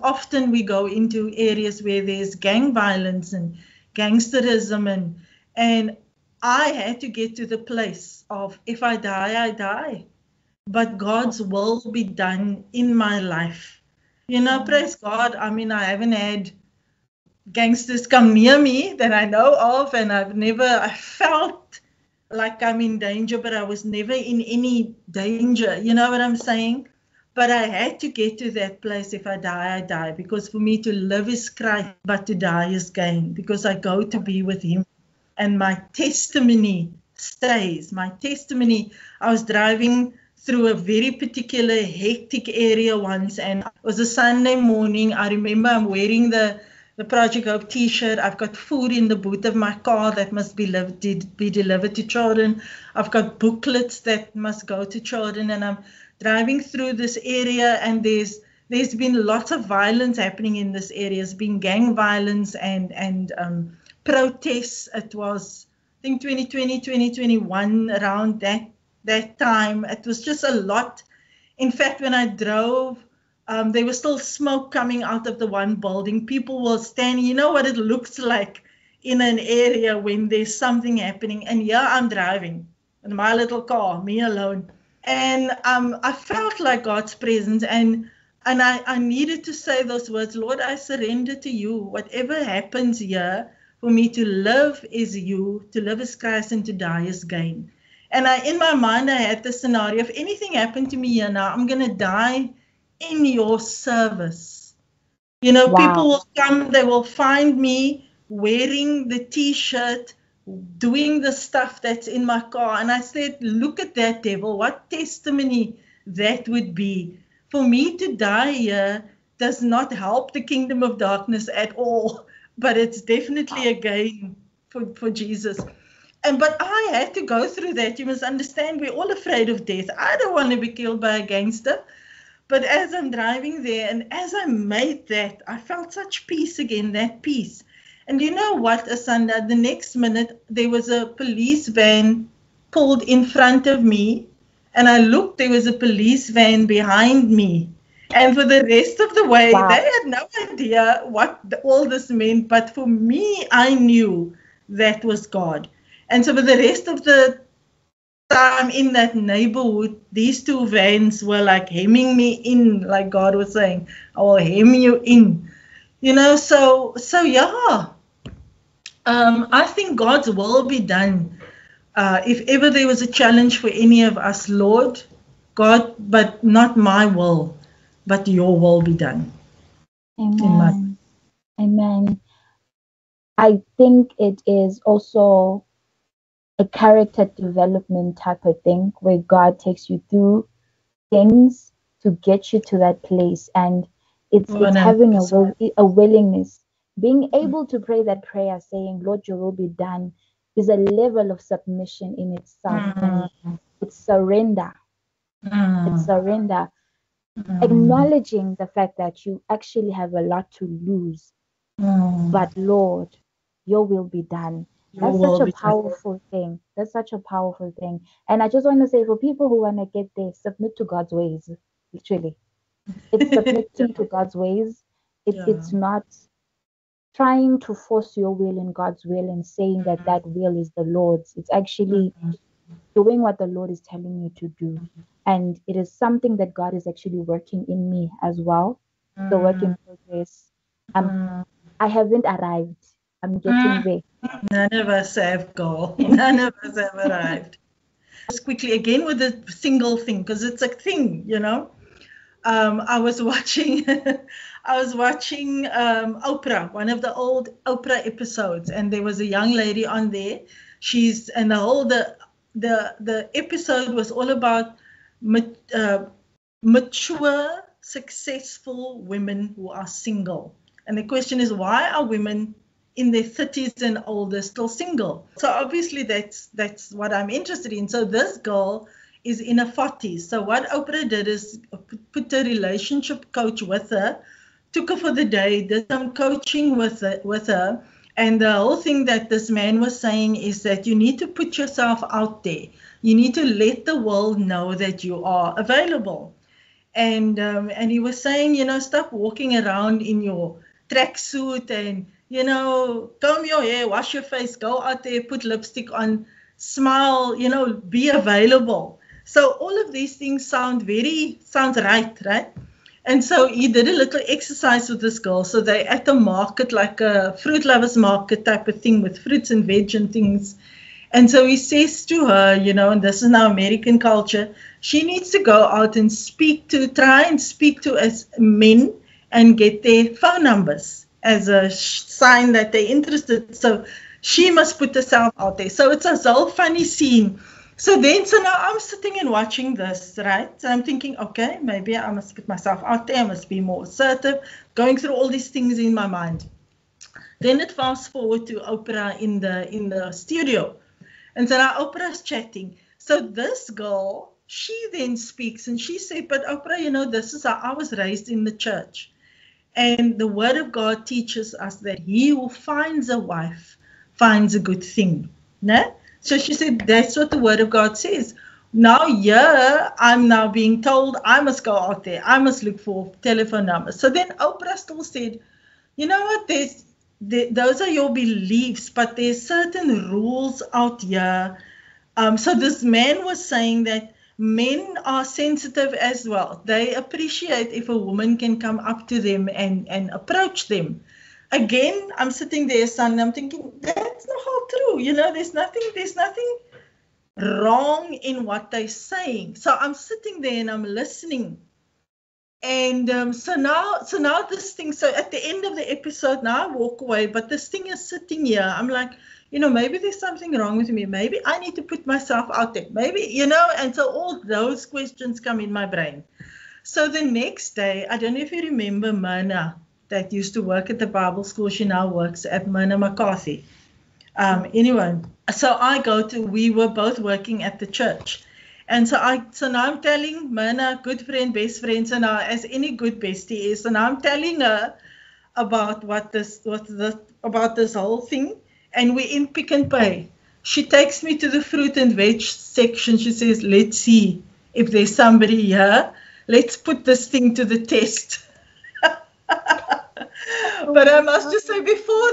Often we go into areas where there's gang violence and gangsterism, and I had to get to the place of, if I die, I die, but God's will be done in my life. You know, praise God. I mean, I haven't had gangsters come near me that I know of, and I felt like I'm in danger, but I was never in any danger. You know what I'm saying? But I had to get to that place. If I die, I die, because for me to live is Christ, but to die is gain, because I go to be with him, and my testimony stays. My testimony, I was driving through a very particular hectic area once, and it was a Sunday morning. I remember I'm wearing the Project Hope t-shirt. I've got food in the boot of my car that must be delivered to children. I've got booklets that must go to children, and I'm driving through this area, and there's been lots of violence happening in this area. There's been gang violence and protests. It was, I think, 2020, 2021, around that time. It was just a lot In fact, when I drove, there was still smoke coming out of the one building. People were standing. You know what it looks like in an area when there's something happening. And yeah, I'm driving in my little car, me alone. And I felt like God's presence. And I needed to say those words, Lord, I surrender to you. Whatever happens here, for me to live is you, to live is Christ, and to die is gain. And in my mind, I had the scenario, if anything happened to me here now, I'm going to die in your service. You know, Wow. People will come, they will find me wearing the T-shirt, doing the stuff that's in my car. And I said, look at that, devil, what testimony that would be. For me to die here does not help the kingdom of darkness at all, but it's definitely a gain for Jesus. But I had to go through that. You must understand, we're all afraid of death. I don't want to be killed by a gangster. But as I'm driving there, and as I made that, I felt such peace again, that peace. And you know what, Asanda, the next minute, there was a police van pulled in front of me. And I looked, there was a police van behind me. And for the rest of the way, Wow. They had no idea what all this meant. But for me, I knew that was God. And so for the rest of the time in that neighborhood, these two vans were like hemming me in, like God was saying, I will hem you in. You know, so yeah. I think God's will be done. If ever there was a challenge for any of us, Lord, God, but not my will, but your will be done. Amen. Amen. I think it is also a character development type of thing where God takes you through things to get you to that place. And it's having a willingness, being able to pray that prayer saying, Lord, your will be done, is a level of submission in itself. And it's surrender. It's surrender. Acknowledging the fact that you actually have a lot to lose. But Lord, your will be done. That's such a powerful thing. That's such a powerful thing. And I just want to say, for people who want to get there, submit to God's ways. Literally. It's submitting to God's ways. It's not trying to force your will in God's will and saying that that will is the Lord's. It's actually doing what the Lord is telling you to do. And it is something that God is actually working in me as well. The work in progress. I haven't arrived. I'm getting there. None of us have, girl. None of us have arrived. Just quickly again with the single thing, because it's a thing, you know. I was watching Oprah, one of the old Oprah episodes, and there was a young lady on there. The episode was all about mature, successful women who are single. And the question is, why are women in their 30s and older still single? So obviously that's what I'm interested in. So this girl is in her 40s. So what Oprah did is put a relationship coach with her, took her for the day, did some coaching with her. And the whole thing that this man was saying is that you need to put yourself out there. You need to let the world know that you are available. And he was saying, you know, stop walking around in your tracksuit and, you know, comb your hair, wash your face, go out there, put lipstick on, smile, you know, be available. So all of these things sounds right? And so he did a little exercise with this girl. So they at the market, like a fruit lovers market type of thing with fruits and veg and things. And so he says to her, you know, and this is now American culture, she needs to go out and try and speak to as men and get their phone numbers as a sign that they're interested. So she must put herself out there. So it's a whole funny scene. So now I'm sitting and watching this, right? So I'm thinking, okay, maybe I must put myself out there. I must be more assertive, going through all these things in my mind. Then it fast forward to Oprah in the studio. And so now Oprah's chatting. So this girl, she then speaks and she said, but Oprah, you know, this is how I was raised in the church. And the word of God teaches us that he who finds a wife finds a good thing. No? So she said, that's what the word of God says. Now here, I'm now being told I must go out there. I must look for telephone numbers. So then Oprah still said, you know what, those are your beliefs, but there's certain rules out here. So this man was saying that men are sensitive as well. They appreciate if a woman can come up to them and approach them. Again, I'm sitting there, son, I'm thinking, that's not how true. You know, there's nothing wrong in what they're saying. So I'm sitting there and I'm listening. And so now this thing, so at the end of the episode, now I walk away, but this thing is sitting here. I'm like, you know, maybe there's something wrong with me. Maybe I need to put myself out there. Maybe, you know, and so all those questions come in my brain. So the next day, I don't know if you remember Myrna, that used to work at the Bible school. She now works at Myrna McCarthy. Anyway, so we were both working at the church. And so now I'm telling Myrna, good friend, best friend, so now as any good bestie is, so now I'm telling her about about this whole thing. And we're in Pick n Pay. She takes me to the fruit and veg section. She says, let's see if there's somebody here. Let's put this thing to the test. But I must just say, before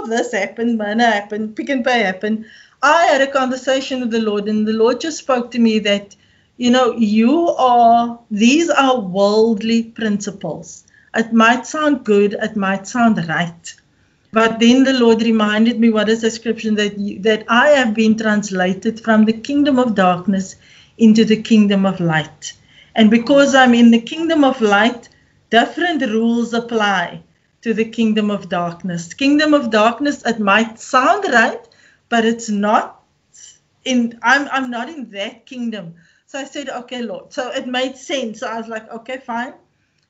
this happened, Myrna happened, Pick n Pay happened, I had a conversation with the Lord, and the Lord just spoke to me that, you know, these are worldly principles. It might sound good, it might sound right. But then the Lord reminded me, what is the scripture, that I have been translated from the kingdom of darkness into the kingdom of light. And because I'm in the kingdom of light, different rules apply to the kingdom of darkness. Kingdom of darkness, it might sound right, but it's not I'm not in that kingdom. So I said, okay, Lord. So it made sense. So I was like, okay, fine.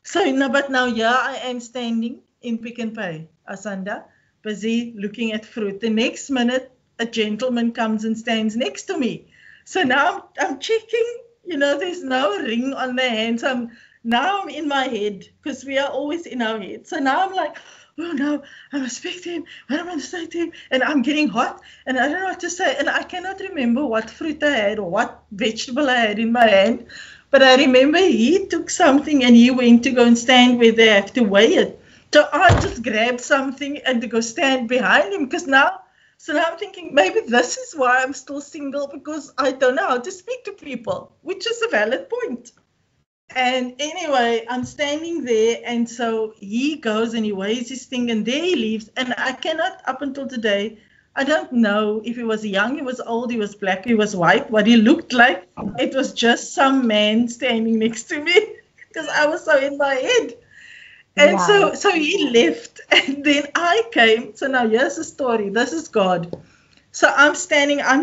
So but now here I am standing in Pick n Pay, Asanda, busy looking at fruit. The next minute, a gentleman comes and stands next to me. So now I'm checking, you know, there's no ring on the hand. So now I'm in my head, because we are always in our head. So now I'm like, oh no, I must speak to him. What am I going to say to him? And I'm getting hot, and I don't know what to say. And I cannot remember what fruit I had or what vegetable I had in my hand. But I remember he took something and he went to go and stand where they have to weigh it. So I just grabbed something and to go stand behind him, because now I'm thinking, maybe this is why I'm still single, because I don't know how to speak to people, which is a valid point. And anyway, I'm standing there, and so he goes and he weighs his thing, and there he leaves. And I cannot, up until today, I don't know if he was young, he was old, he was black, he was white, what he looked like. It was just some man standing next to me, because I was so in my head. And wow. So he left, and then I came. So now here's the story. This is God. So I'm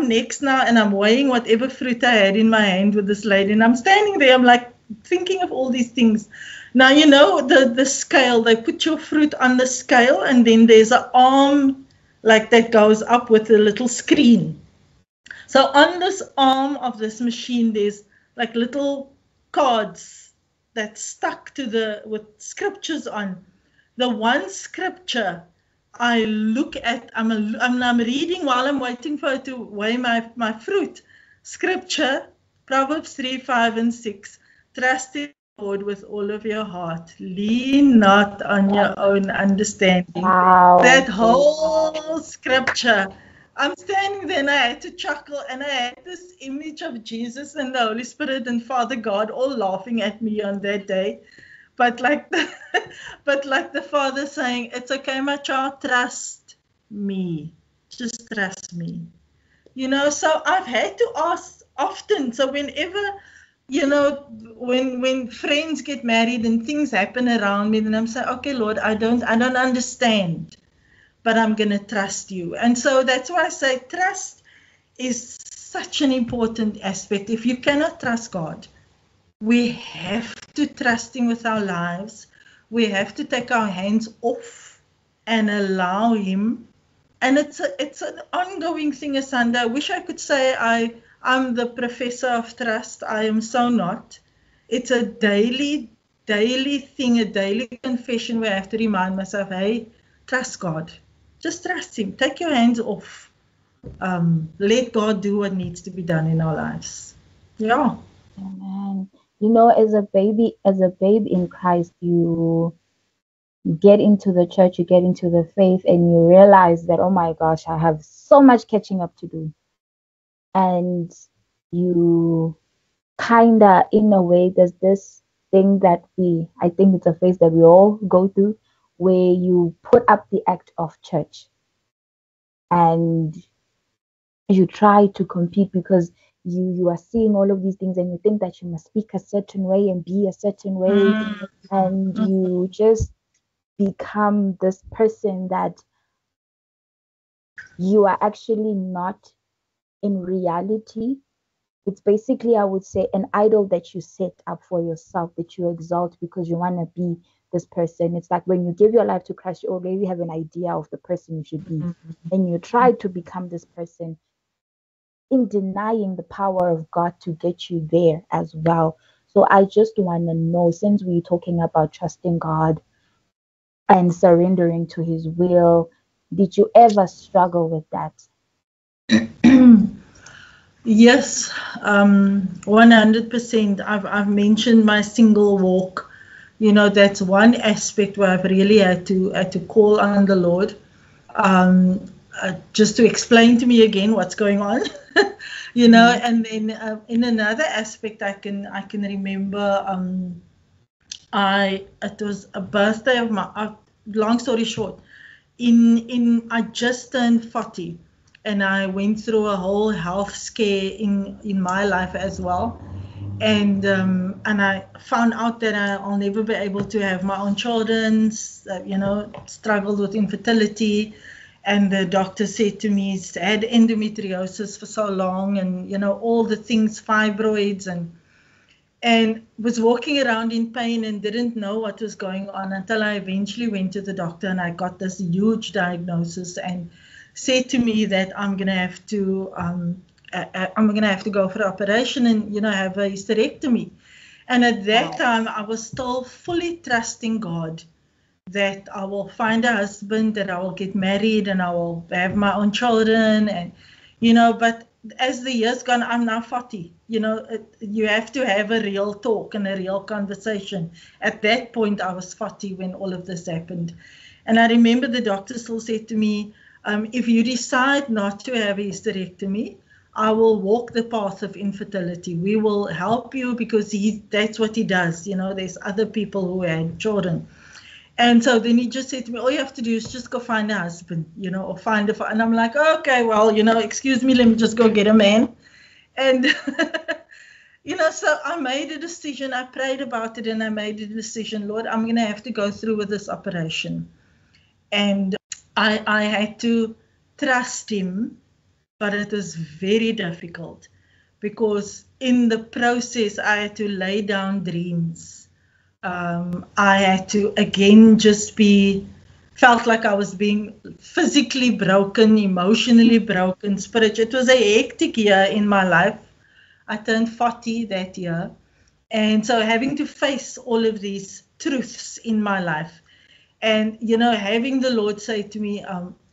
next now, and I'm weighing whatever fruit I had in my hand with this lady. And I'm standing there, I'm like thinking of all these things. Now, you know, the scale, they put your fruit on the scale, and then there's an arm like that goes up with a little screen. So on this arm of this machine, there's like little cards that's stuck with scriptures on. The one scripture I look at, I'm reading while I'm waiting for her to weigh my fruit. Scripture, Proverbs 3, 5, and 6. Trust in the Lord with all of your heart. Lean not on your own understanding. Wow. That whole scripture. I'm standing there and I had to chuckle, and I had this image of Jesus and the Holy Spirit and Father God all laughing at me on that day. But like the Father saying, it's okay, my child, trust me. Just trust me. You know, so I've had to ask often. So whenever, you know, when friends get married and things happen around me, then I'm saying, okay, Lord, I don't understand, but I'm going to trust you. And so that's why I say trust is such an important aspect. If you cannot trust God, we have to trust him with our lives. We have to take our hands off and allow him. And it's an ongoing thing, Asanda. I wish I could say I'm the professor of trust. I am so not. It's a daily thing, a daily confession where I have to remind myself, hey, trust God. Just trust him. Take your hands off. let God do what needs to be done in our lives. Yeah. Amen. You know, as a babe in Christ, you get into the church, you get into the faith, and you realize that, oh my gosh, I have so much catching up to do. And you kinda, in a way, there's this thing that I think it's a phase that we all go through, where you put up the act of church and you try to compete because you are seeing all of these things and you think that you must speak a certain way and be a certain way, and you just become this person that you are actually not in reality. It's basically, I would say, an idol that you set up for yourself, that you exalt because you want to be this person. It's like when you give your life to Christ, you already have an idea of the person you should be, and you try to become this person, in denying the power of God to get you there as well. So I just want to know, since we're talking about trusting God and surrendering to His will, did you ever struggle with that? Yes, 100%. I've mentioned my single walk. You know, that's one aspect where I've really had to call on the Lord, just to explain to me again what's going on. You know, and then in another aspect, I can remember. It was a birthday of my. Long story short, I just turned 40, and I went through a whole health scare in my life as well, and I found out that I'll never be able to have my own children. You know, struggled with infertility, and the doctor said to me, he's had endometriosis for so long, and you know all the things, fibroids, and was walking around in pain and didn't know what was going on until I eventually went to the doctor and I got this huge diagnosis and said to me that I'm gonna have to go for an operation and, you know, have a hysterectomy. And at that time I was still fully trusting God that I will find a husband, that I will get married, and I will have my own children, and you know, but as the years gone, I'm now 40. You know, you have to have a real talk and a real conversation. At that point, I was 40 when all of this happened. And I remember the doctor still said to me, if you decide not to have a hysterectomy, I will walk the path of infertility. We will help you because that's what he does. You know, there's other people who had children. And so then he just said to me, all you have to do is just go find a husband, you know, or find a, and I'm like, okay, well, you know, excuse me, let me just go get a man. And, you know, so I made a decision. I prayed about it and I made a decision, Lord, I'm going to have to go through with this operation. And I had to trust him, but it was very difficult because in the process, I had to lay down dreams. I had to again just felt like I was being physically broken, emotionally broken, spiritually. It was a hectic year in my life. I turned 40 that year. And so having to face all of these truths in my life and, you know, having the Lord say to me,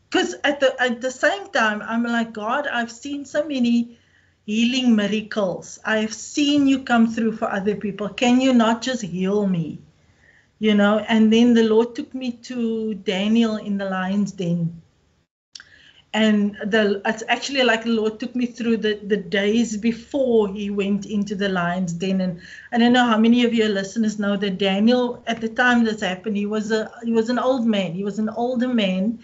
because at the same time, I'm like, God, I've seen so many healing miracles. I've seen you come through for other people. Can you not just heal me? You know, and then the Lord took me to Daniel in the lion's den. And it's actually like the Lord took me through the days before he went into the lion's den. And I don't know how many of your listeners know that Daniel, at the time this happened, he was an old man. He was an older man.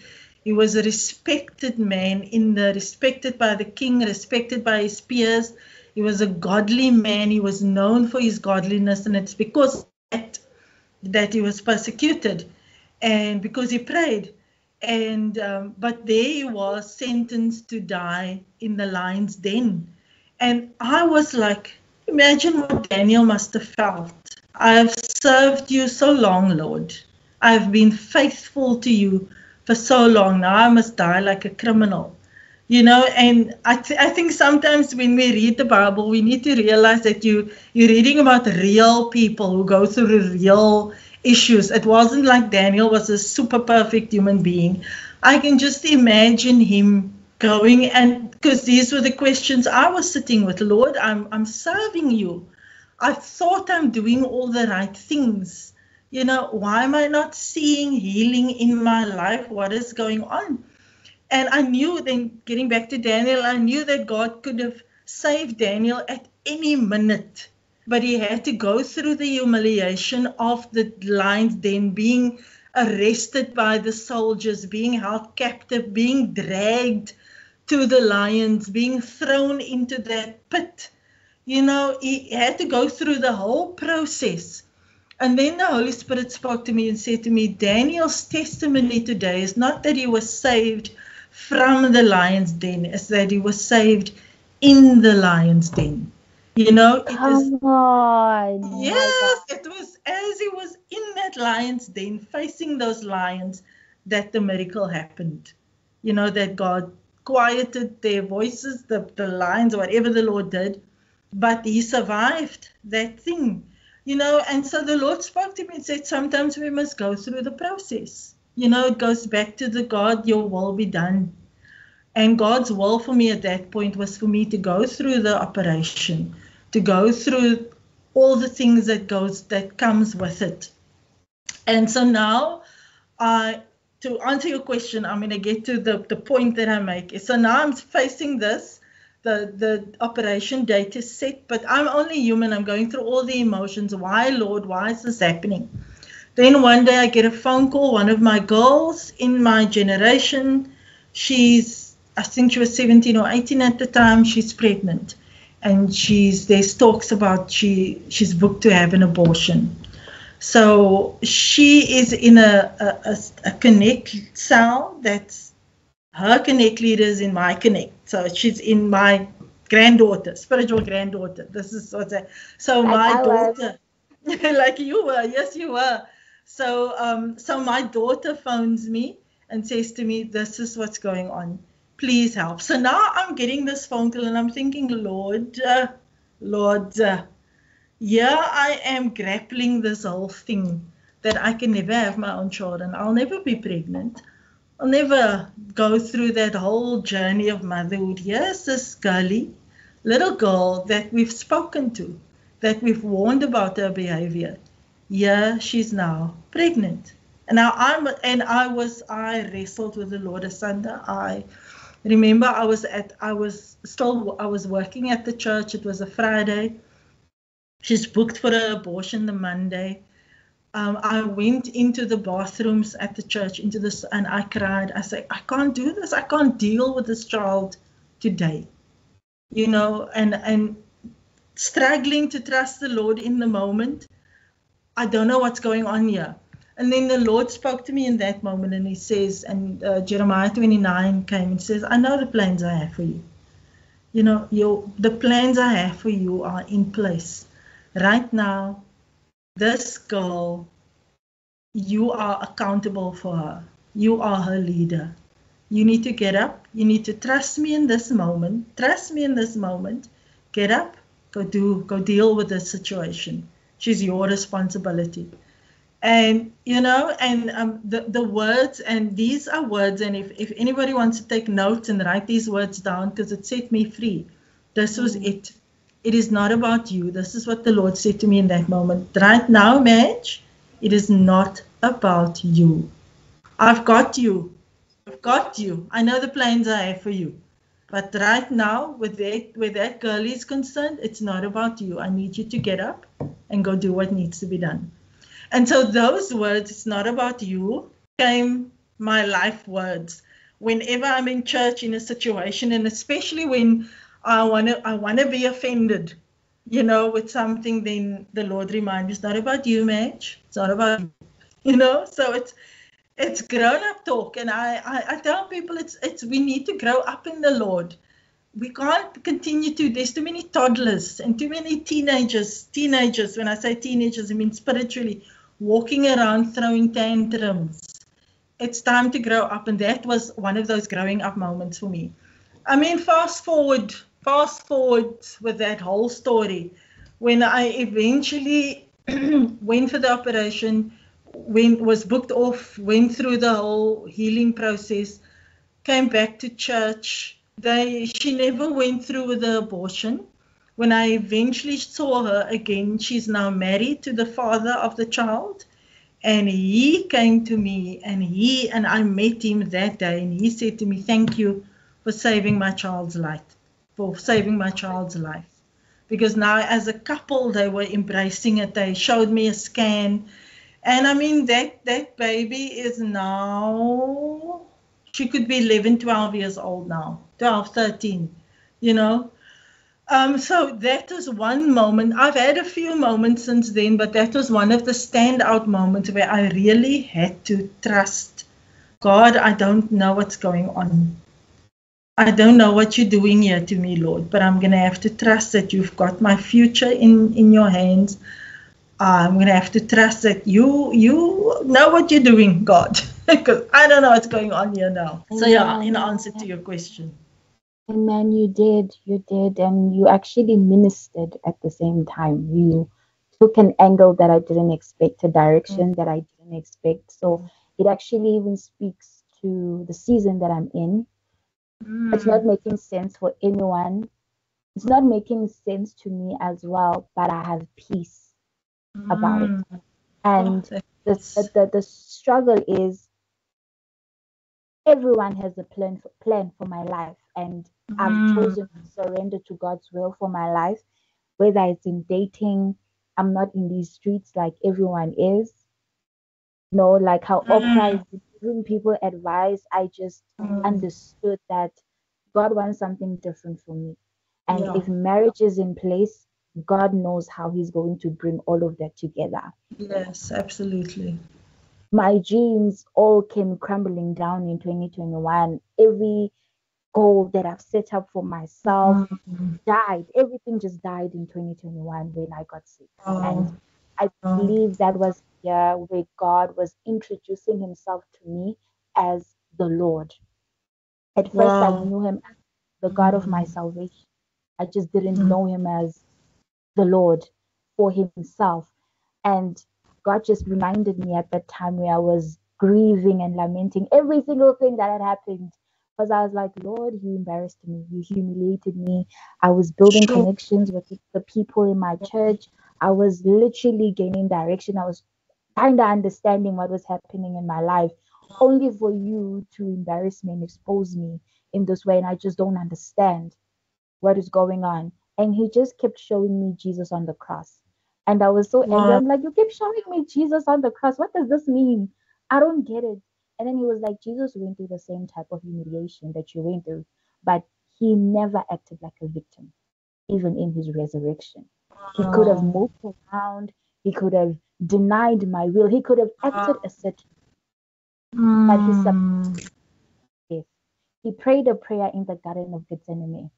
He was a respected man, respected by the king, respected by his peers. He was a godly man. He was known for his godliness, and it's because that he was persecuted, and because he prayed. And but there he was sentenced to die in the lion's den. And I was like, imagine what Daniel must have felt. I have served you so long, Lord. I've been faithful to you for so long. Now I must die like a criminal. You know, and I think sometimes when we read the Bible, we need to realize that you're reading about real people who go through real issues. It wasn't like Daniel was a super perfect human being. I can just imagine him going, and because these were the questions I was sitting with. Lord, I'm serving you. I thought I'm doing all the right things. Why am I not seeing healing in my life? What is going on? And I knew then, getting back to Daniel, I knew that God could have saved Daniel at any minute. But he had to go through the humiliation of the lion's den, being arrested by the soldiers, being held captive, being dragged to the lions, being thrown into that pit. He had to go through the whole process. And then the Holy Spirit spoke to me and said to me, Daniel's testimony today is not that he was saved from the lion's den, it's that he was saved in the lion's den. Come on. Yes, it was as he was in that lion's den, facing those lions, that the miracle happened. That God quieted their voices, the lions, whatever the Lord did, but he survived that thing. And so the Lord spoke to me and said, sometimes we must go through the process. It goes back to the God, your will be done. And God's will for me at that point was for me to go through the operation, to go through all the things that comes with it. And so now, to answer your question, I'm going to get to the point that I make. So now I'm facing this. The operation date is set, but I'm only human. I'm going through all the emotions. Why, Lord? Why is this happening? Then one day I get a phone call. One of my girls in my generation, I think she was 17 or 18 at the time, she's pregnant. And there's talks about she's booked to have an abortion. So she is in a connect cell that's her connect leaders in my connect. So she's in my granddaughter, spiritual granddaughter. This is what's that. So my daughter, like you were, yes, you were. So my daughter phones me and says to me, this is what's going on. Please help. So now I'm getting this phone call and I'm thinking, Lord, here I am grappling this whole thing that I can never have my own children. I'll never be pregnant. I'll never go through that whole journey of motherhood. Here's this little girl that we've spoken to, that we've warned about her behavior. Yeah, she's now pregnant. And now I wrestled with the Lord asunder. I remember I was working at the church. It was a Friday. She's booked for an abortion the Monday. I went into the bathrooms at the church, and I cried. I said, I can't do this. I can't deal with this child today. And struggling to trust the Lord in the moment. I don't know what's going on here. And then the Lord spoke to me in that moment, and he says, and Jeremiah 29 came and says, I know the plans I have for you. The plans I have for you are in place. Right now, this girl, you are accountable for her. You are her leader. You need to get up. You need to trust me in this moment. Trust me in this moment. Get up. Go deal with this situation. She's your responsibility. And, the words, and these are words, and if anybody wants to take notes and write these words down, because it set me free. This was it. It is not about you. This is what the Lord said to me in that moment. Right now, Madge, it is not about you. I've got you. I've got you. I know the plans I have for you. But right now, where that girl is concerned, it's not about you. I need you to get up and go do what needs to be done. And so those words, it's not about you, became my life words. Whenever I'm in church in a situation, and especially when I want to be offended, with something, then the Lord reminds me, it's not about you, Madge. It's not about you, So it's grown-up talk, and I tell people we need to grow up in the Lord. We can't continue there's too many toddlers and too many teenagers, when I say teenagers, I mean spiritually, walking around throwing tantrums. It's time to grow up, and that was one of those growing up moments for me. I mean, fast forward with that whole story, when I eventually went for the operation, was booked off, went through the whole healing process, came back to church, She never went through with the abortion. When I eventually saw her again, she's now married to the father of the child. And he came to me and I met him that day, and he said to me, "Thank you for saving my child's life, Because now as a couple, they were embracing it. They showed me a scan. And I mean, that baby is now, she could be 11, 12 years old now, 12, 13, you know. So that was one moment. I've had a few moments since then, but that was one of the standout moments where I really had to trust God. I don't know what's going on. I don't know what you're doing here to me, Lord, but I'm going to have to trust that you've got my future in your hands. I'm going to have to trust that you know what you're doing, God, because I don't know what's going on here now. So yeah, in answer to your question. And man, you did, and you actually ministered at the same time. You took an angle that I didn't expect, a direction that I didn't expect. So it actually even speaks to the season that I'm in. It's not making sense for anyone. It's not making sense to me as well, but I have peace about it. And the struggle is everyone has a plan for my life, and I've chosen to surrender to God's will for my life, whether it's in dating. I'm not in these streets like everyone is. No, like how Oprah is giving people advice. I just understood that God wants something different for me. And if marriage is in place, God knows how He's going to bring all of that together. Yes, absolutely. My dreams all came crumbling down in 2021. Every goal that I've set up for myself died. Everything just died in 2021 when I got sick. And I believe that was the year where God was introducing Himself to me as the Lord. At first, I knew Him as the God of my salvation. I just didn't know Him as the Lord for Himself. And God just reminded me at that time where I was grieving and lamenting every single thing that had happened. Because I was like, Lord, you embarrassed me. You humiliated me. I was building connections with the people in my church. I was literally gaining direction. I was kind of understanding what was happening in my life, only for you to embarrass me and expose me in this way. And I just don't understand what is going on. And He just kept showing me Jesus on the cross. And I was so angry. I'm like, you keep showing me Jesus on the cross. What does this mean? I don't get it. And then He was like, Jesus went through the same type of humiliation that you went through, but He never acted like a victim, even in His resurrection. He could have moved around. He could have denied my will. He could have acted a certain, but He submitted. He prayed a prayer in the Garden of Gethsemane.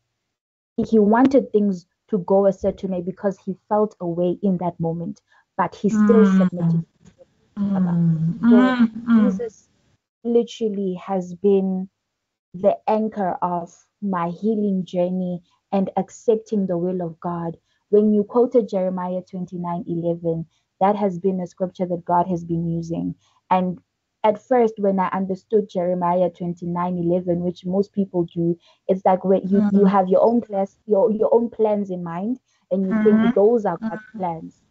He wanted things to go a certain way because he felt a way in that moment, but he still submitted. So Jesus literally has been the anchor of my healing journey and accepting the will of God. When you quoted Jeremiah 29:11, that has been a scripture that God has been using. And at first, when I understood Jeremiah 29:11, which most people do, it's like when you have your own plans, your own plans in mind, and you think those are God's plans.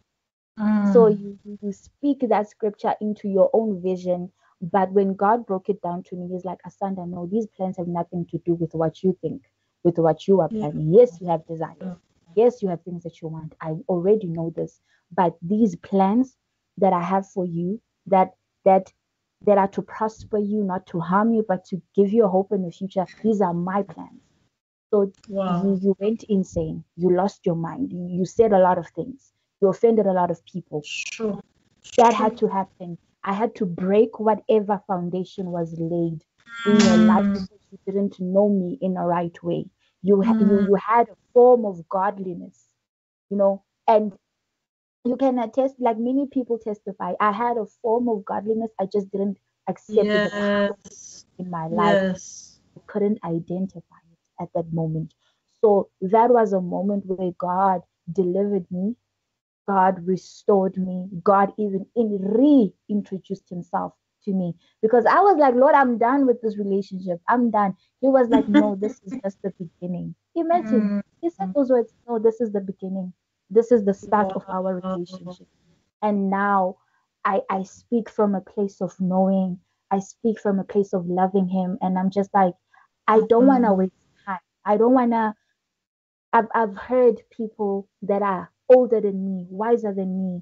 So you speak that scripture into your own vision. But when God broke it down to me, He's like, Asanda, no, these plans have nothing to do with what you think, with what you are planning. Yes, you have desires. Yes, you have things that you want. I already know this. But these plans that I have for you, that are to prosper you, not to harm you, but to give you a hope in the future, these are my plans. So you went insane. You lost your mind. You said a lot of things. You offended a lot of people. That had to happen. I had to break whatever foundation was laid in your life because you didn't know me in the right way. You had a form of godliness, and you can attest, like many people testify, I had a form of godliness. I just didn't accept the power in my life. I couldn't identify it at that moment. So that was a moment where God delivered me. God restored me. God even reintroduced Himself to me, because I was like, Lord, I'm done with this relationship. I'm done. He was like, no, this is just the beginning. Imagine. He said those words, no, this is the beginning. This is the start of our relationship. And now I speak from a place of knowing. I speak from a place of loving him. And I'm just like, I don't want to waste time. I don't want to. I've heard people that are older than me, wiser than me,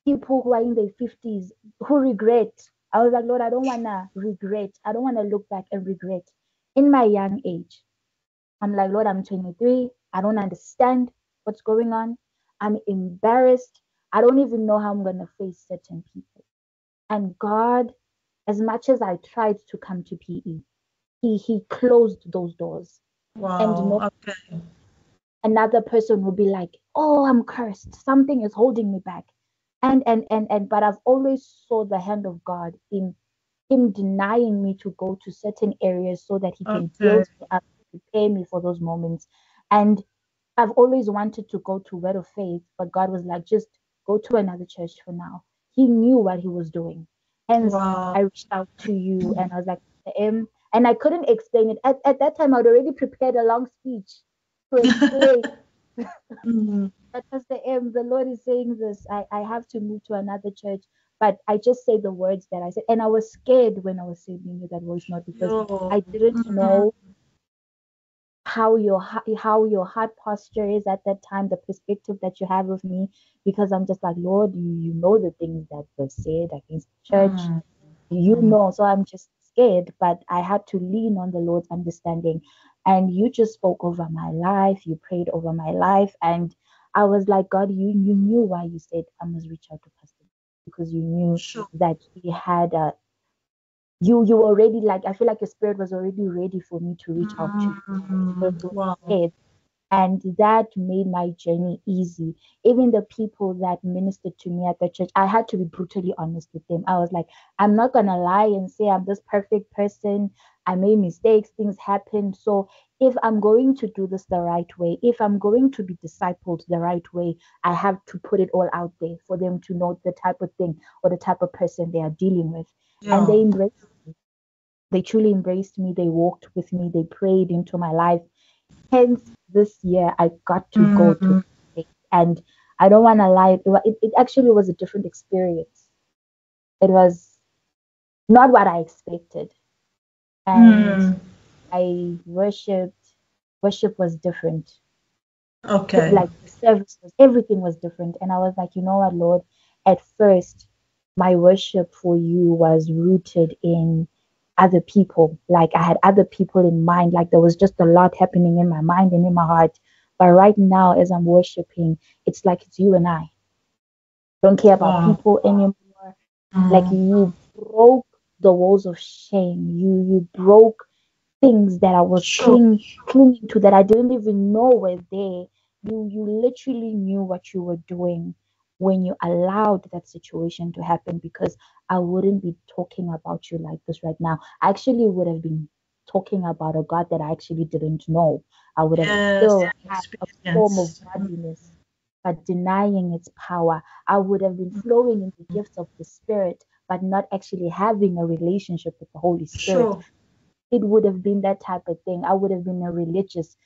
people who are in their 50s who regret. I was like, Lord, I don't want to regret. I don't want to look back and regret. In my young age, I'm like, Lord, I'm 23. I don't understand what's going on. I'm embarrassed. I don't even know how I'm going to face certain people. And God, as much as I tried to come to PE, he closed those doors. Wow. And no, okay. Another person will be like, oh, I'm cursed. Something is holding me back. And but I've always saw the hand of God in him denying me to go to certain areas so that he can build me up, prepare me for those moments. And I've always wanted to go to Word of Faith, but God was like, just go to another church for now. He knew what he was doing. Hence, I reached out to you and I was like, and I couldn't explain it. At that time, I'd already prepared a long speech to explain. But Pastor M, the Lord is saying this. I have to move to another church. But I just say the words that I said. And I was scared when I was sending you that voice note because I didn't know how your heart posture is at that time, the perspective that you have of me, because I'm just like, Lord, you know the things that were said against the church. You know, so I'm just scared, but I had to lean on the Lord's understanding. And you just spoke over my life, you prayed over my life, and I was like, God, you knew why you said I must reach out to Pastor, because you knew that he had a you already, like, I feel like your spirit was already ready for me to reach out to you. And that made my journey easy. Even the people that ministered to me at the church, I had to be brutally honest with them. I was like, I'm not going to lie and say I'm this perfect person. I made mistakes, things happen. So if I'm going to do this the right way, if I'm going to be discipled the right way, I have to put it all out there for them to know the type of thing or the type of person they are dealing with. And they embraced me. They truly embraced me. They walked with me. They prayed into my life. Hence, this year I got to go to it. And I don't want to lie, it actually was a different experience. It was not what I expected. And I worship was different. Okay. Like the service everything was different. And I was like, you know what, Lord, at first my worship for you was rooted in other people. Like I had other people in mind. Like there was just a lot happening in my mind and in my heart. But right now, as I'm worshiping, it's like it's you and I. Don't care about people anymore. Like you broke the walls of shame. You broke things that I was clinging to that I didn't even know were there. You literally knew what you were doing when you allowed that situation to happen, because I wouldn't be talking about you like this right now. I actually would have been talking about a God that I actually didn't know. I would have still had a form of godliness, but denying its power. I would have been flowing in the gifts of the Spirit, but not actually having a relationship with the Holy Spirit. It would have been that type of thing. I would have been a religious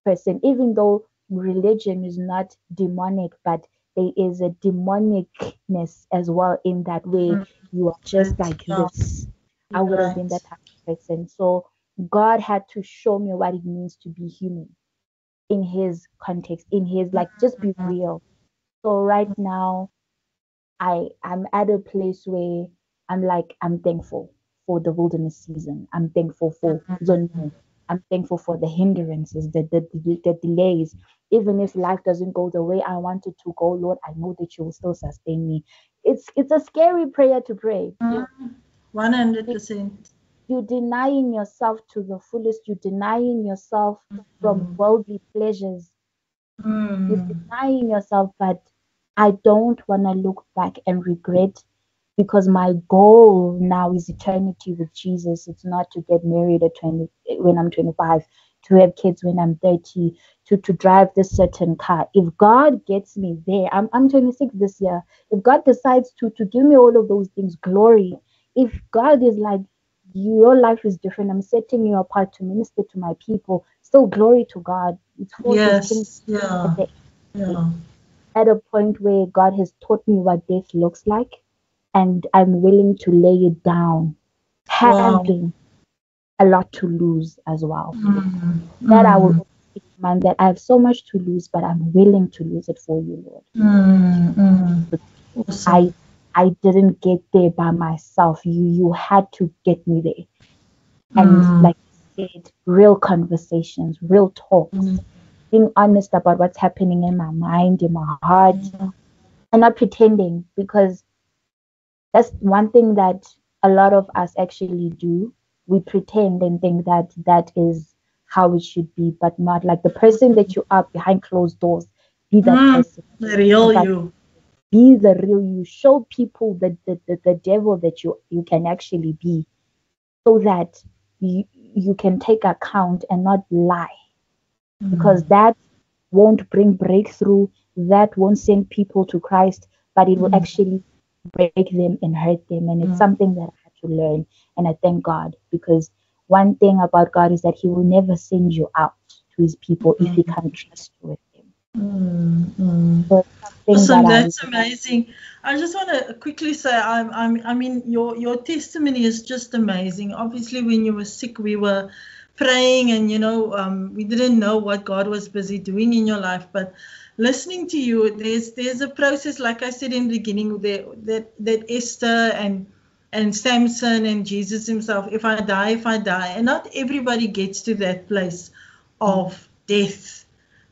person, even though religion is not demonic, but there is a demonicness as well in that way. You are just like this. I would have been that type of person. So God had to show me what it means to be human in his context, in his, like, just be real. So right now, I'm at a place where I'm thankful for the wilderness season. I'm thankful for Zono. I'm thankful for the hindrances, the delays. Even if life doesn't go the way I want it to go, Lord, I know that you will still sustain me. It's a scary prayer to pray. 100%. You're denying yourself to the fullest. You're denying yourself from worldly pleasures. You're denying yourself, but I don't want to look back and regret, because my goal now is eternity with Jesus. It's not to get married when I'm 25, to have kids when I'm 30, to drive this certain car. If God gets me there, I'm 26 this year. If God decides to give me all of those things, glory. if God is like, your life is different, I'm setting you apart to minister to my people, still glory to God. It's for his kingdom. Yes. Yeah. At the Yeah. at a point where God has taught me what death looks like, and I'm willing to lay it down, Wow. having a lot to lose as well. Mm. That I will Mm. man, that I have so much to lose, but I'm willing to lose it for you, Lord. Mm. Mm. Awesome. I I didn't get there by myself. You had to get me there. And Mm. like you said, real conversations, real talks, Mm. being honest about what's happening in my mind, in my heart, and not pretending, because that's one thing that a lot of us actually do. We pretend and think that that is how it should be, but not. Like the person that you are behind closed doors, be that Mm. person. The real But you. be the real you. Show people the devil that you can actually be, so that you can take account and not lie, because Mm. that won't bring breakthrough, that won't send people to Christ, but it will Mm. actually break them and hurt them. And it's Mm. something that I had to learn. And I thank God, because one thing about God is that He will never send you out to His people if you can't trust with Him. Mm. Mm. So it's something that Awesome, I that's amazing. I just want to quickly say, I mean, your testimony is just amazing. Obviously, when you were sick, we were praying, and we didn't know what God was busy doing in your life. But listening to you, there's a process, like I said in the beginning, that Esther and Samson and Jesus himself. If I die, and not everybody gets to that place of death.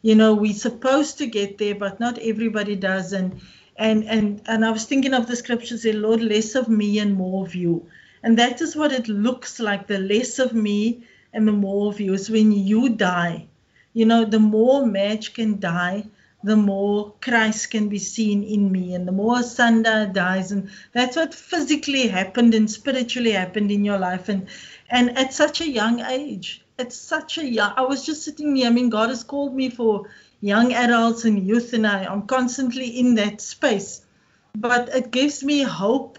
We're supposed to get there, but not everybody does. And I was thinking of the scripture, say, Lord, less of me and more of you. And that is what it looks like. The less of me and the more of you is when you die. The more Madge can die, the more Christ can be seen in me, and the more Sanda dies. And that's what physically happened and spiritually happened in your life. And at such a young age, I was just sitting here. I mean, God has called me for young adults and youth, and I'm constantly in that space. But it gives me hope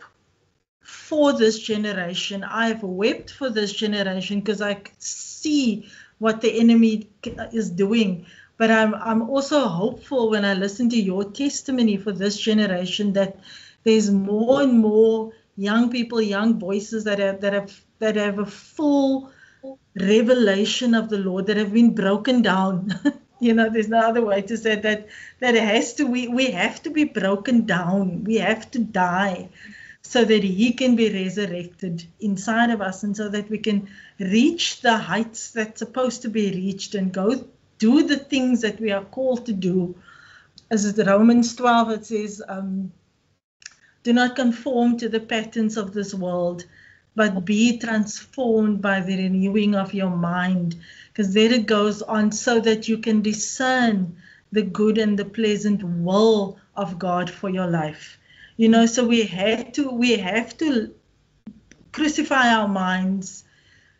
for this generation. I've wept for this generation because I see what the enemy is doing. But I'm also hopeful when I listen to your testimony for this generation, that there's more and more young people, young voices that have a full revelation of the Lord, that have been broken down. There's no other way to say that. That it has to. We have to be broken down. We have to die so that He can be resurrected inside of us, and so that we can reach the heights that's supposed to be reached and go do the things that we are called to do. As it Romans 12, it says, do not conform to the patterns of this world, but be transformed by the renewing of your mind. Because there it goes on, so that you can discern the good and the pleasant will of God for your life. So we have to crucify our minds,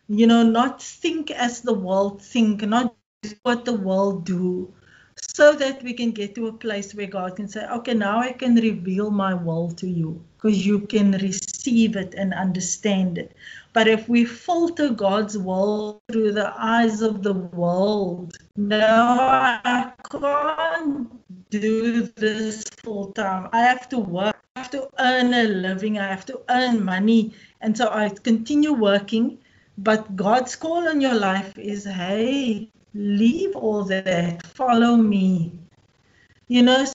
not think as the world think, not what the world do, so that we can get to a place where God can say, okay, now I can reveal my will to you, because you can receive it and understand it. But if we filter God's will through the eyes of the world, no, I can't do this full time. I have to work. I have to earn a living. I have to earn money. And so I continue working. But God's call on your life is, hey, leave all that, follow me.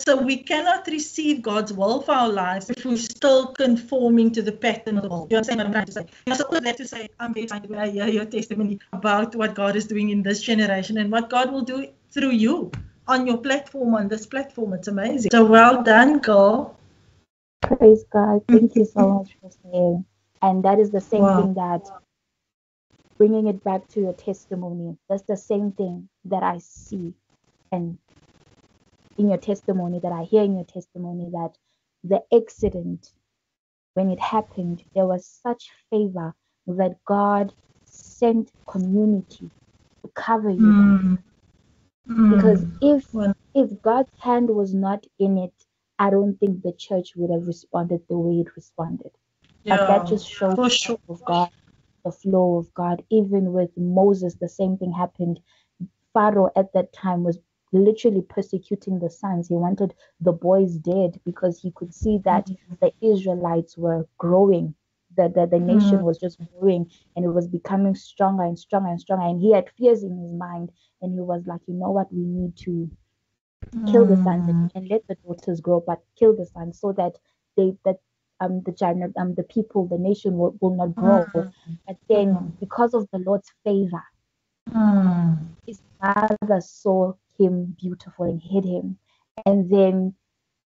So we cannot receive God's will for our lives if we're still conforming to the pattern of the world. You understand what I'm trying to say? So all that to say, I'm very excited when I hear your testimony about what God is doing in this generation and what God will do through you on your platform, on this platform. It's amazing. So well done, girl. Praise God. Thank you so much for saying. And that is the same Wow. thing that, bringing it back to your testimony, that's the same thing that I see and in your testimony, that I hear in your testimony, that the accident, when it happened, there was such favor that God sent community to cover you guys. Because Well, if God's hand was not in it, I don't think the church would have responded the way it responded. But that Yeah, just shows for the sure. love of God, the flow of God. Even with Moses, the same thing happened. Pharaoh at that time was literally persecuting the sons. He wanted the boys dead because he could see that the Israelites were growing. The nation Mm, was just growing, and it was becoming stronger and stronger and stronger. And he had fears in his mind, and he was like, you know what, we need to kill the sons, and mm, you can let the daughters grow, but kill the sons so that the people, the nation will not grow. mm, But then mm, because of the Lord's favor, mm, his mother saw him beautiful and hid him. And then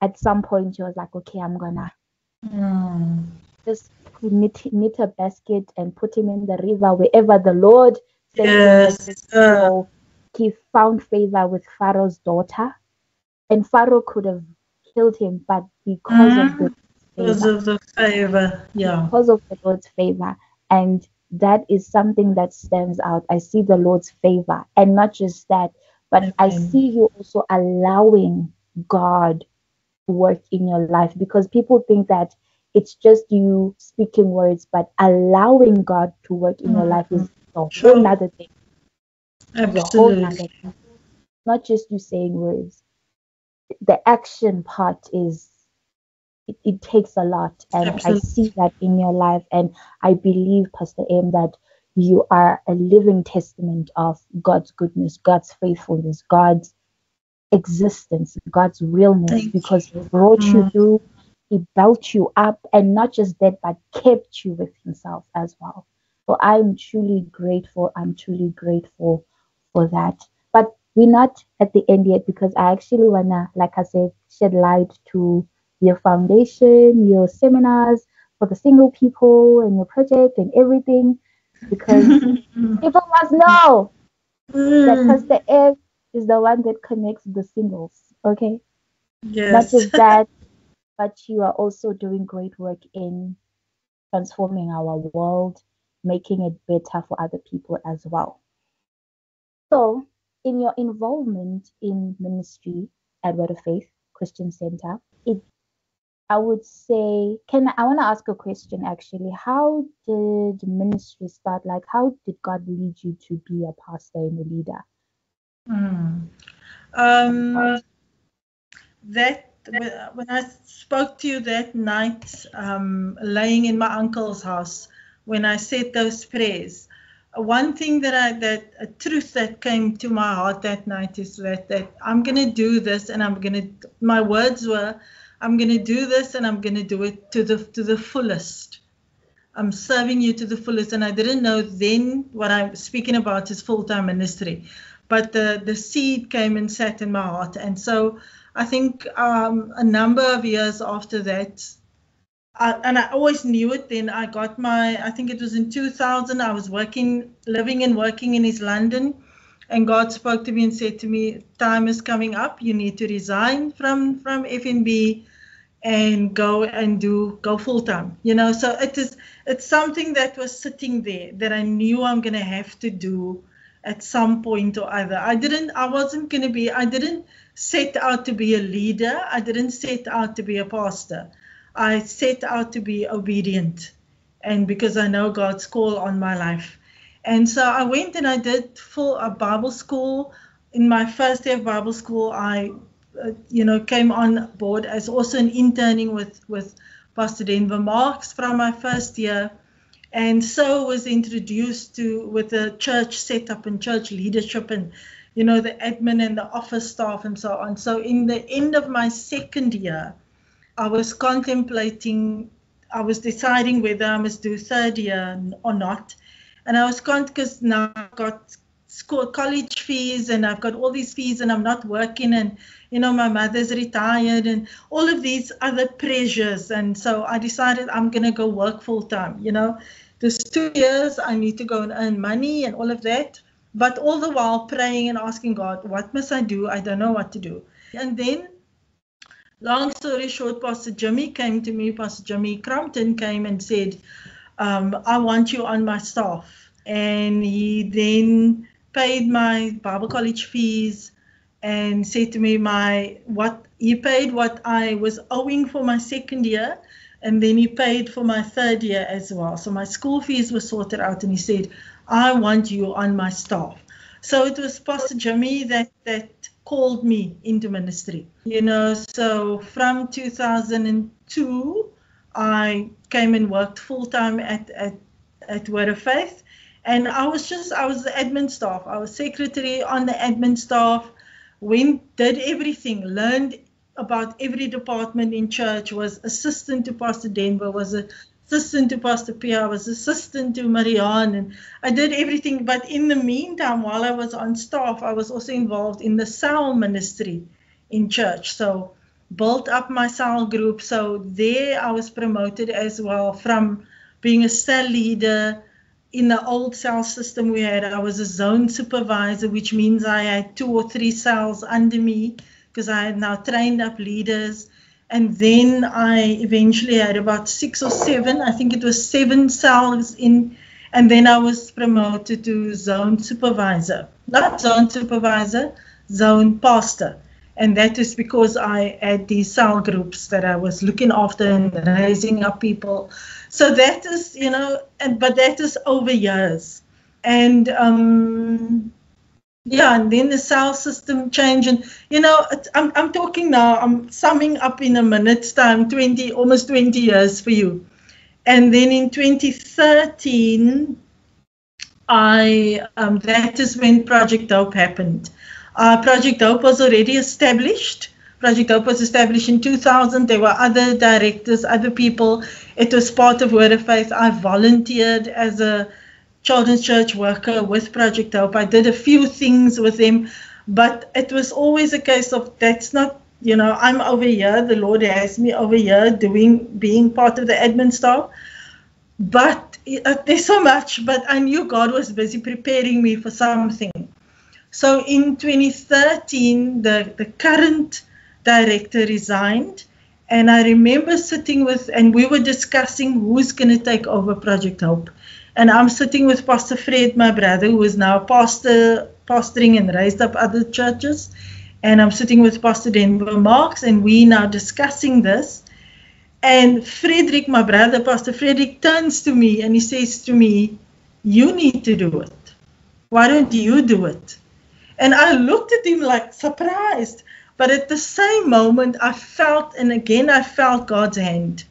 at some point she was like, okay, I'm gonna mm. just knit a basket and put him in the river wherever the Lord sends him to Yes. go. He found favor with Pharaoh's daughter, and Pharaoh could have killed him, but because of the Because favor, of the favor. Yeah. because of the Lord's favor. And that is something that stands out. I see the Lord's favor. And not just that, but I Amen. see you also allowing God to work in your life, because people think that it's just you speaking words, but allowing God to work in your life Mm, is a whole sure. nother thing. It's a whole nother Absolutely. thing. Not just you saying words. The action part is it takes a lot, and I see Absolutely. that in your life, and I believe, Pastor M, that you are a living testament of God's goodness, God's faithfulness, God's existence, God's realness, Thank because you. he brought you Mm, through, he built you up, and not just that, but kept you with himself as well. So I'm truly grateful. I'm truly grateful for that. But we're not at the end yet, because I actually wanna, like I said, shed light to your foundation, your seminars for the single people, and your project and everything, because people must know that mm, Pastor M is the one that connects the singles. Okay, not yes. just that, but you are also doing great work in transforming our world, making it better for other people as well. So, in your involvement in ministry at Word of Faith Christian Center, it I would say, I want to ask a question actually. How did ministry start? Like, how did God lead you to be a pastor and a leader? Mm. Um, that when I spoke to you that night, laying in my uncle's house, when I said those prayers, one thing that a truth that came to my heart that night is that I'm gonna do this, and my words were, I'm gonna do this, and I'm gonna do it to the fullest. I'm serving you to the fullest. And I didn't know then what I'm speaking about is full-time ministry. But the seed came and sat in my heart. And so I think a number of years after that, and I always knew it then, I think it was in 2000, I was living and working in East London. And God spoke to me and said to me, time is coming up. You need to resign from FNB and go full time, so it's something that was sitting there that I knew I'm going to have to do at some point or other. I didn't set out to be a leader. I didn't set out to be a pastor. I set out to be obedient, and because I know God's call on my life. And so I went and I did full a Bible school. In my first year of Bible school, I came on board as also an interning with Pastor Denver Marks from my first year, and so was introduced to with the church setup and church leadership, and the admin and the office staff and so on. So in the end of my second year, I was contemplating, I was deciding whether I must do third year or not. And I was because now I've got school, college fees, and I've got all these fees, and I'm not working, and my mother's retired, and all of these other pressures. And so I decided I'm going to go work full time. There's 2 years I need to go and earn money and all of that. But all the while praying and asking God, what must I do? I don't know what to do. And then, long story short, Pastor Jimmy came to me, Pastor Jimmy Crumpton came and said, I want you on my staff. And he then paid my Bible college fees and said to me, he paid what I was owing for my second year, And then he paid for my third year as well. So my school fees were sorted out, and he said, I want you on my staff. So it was Pastor Jimmy that called me into ministry. So from 2002, I came and worked full-time at Word of Faith. And I was the admin staff. I was secretary on the admin staff, did everything, learned about every department in church, was assistant to Pastor Denver, was assistant to Pastor Pia, was assistant to Marianne, and I did everything. But in the meantime, while I was on staff, I was also involved in the cell ministry in church. So built up my cell group. So there I was promoted as well from being a cell leader. In the old cell system we had, I was a zone supervisor, which means I had 2 or 3 cells under me because I had now trained up leaders. And then I eventually had about 6 or 7, I think it was 7 cells in, and then I was promoted to zone supervisor. Not zone supervisor, zone pastor. And that is because I had these cell groups that I was looking after and raising up people. So that is, but that is over years. And and then the cell system changed. And, I'm talking now, I'm summing up in a minute's time, almost 20 years for you. And then in 2013, that is when Project Hope happened. Project Hope was already established. Project Hope was established in 2000. There were other directors, other people. It was part of Word of Faith. I volunteered as a children's church worker with Project Hope. I did a few things with them, but it was always a case of that's not, I'm over here. The Lord has me over here being part of the admin staff. But there's so much, but I knew God was busy preparing me for something. So in 2013, the current director resigned, and I remember sitting and we were discussing who's going to take over Project Hope. And I'm sitting with Pastor Fred, my brother, who is now pastoring and raised up other churches. And I'm sitting with Pastor Denver Marks, and we now discussing this. And Frederick, my brother, Pastor Frederick, turns to me and he says to me, you need to do it. Why don't you do it? And I looked at him like surprised. But at the same moment, I felt God's hand.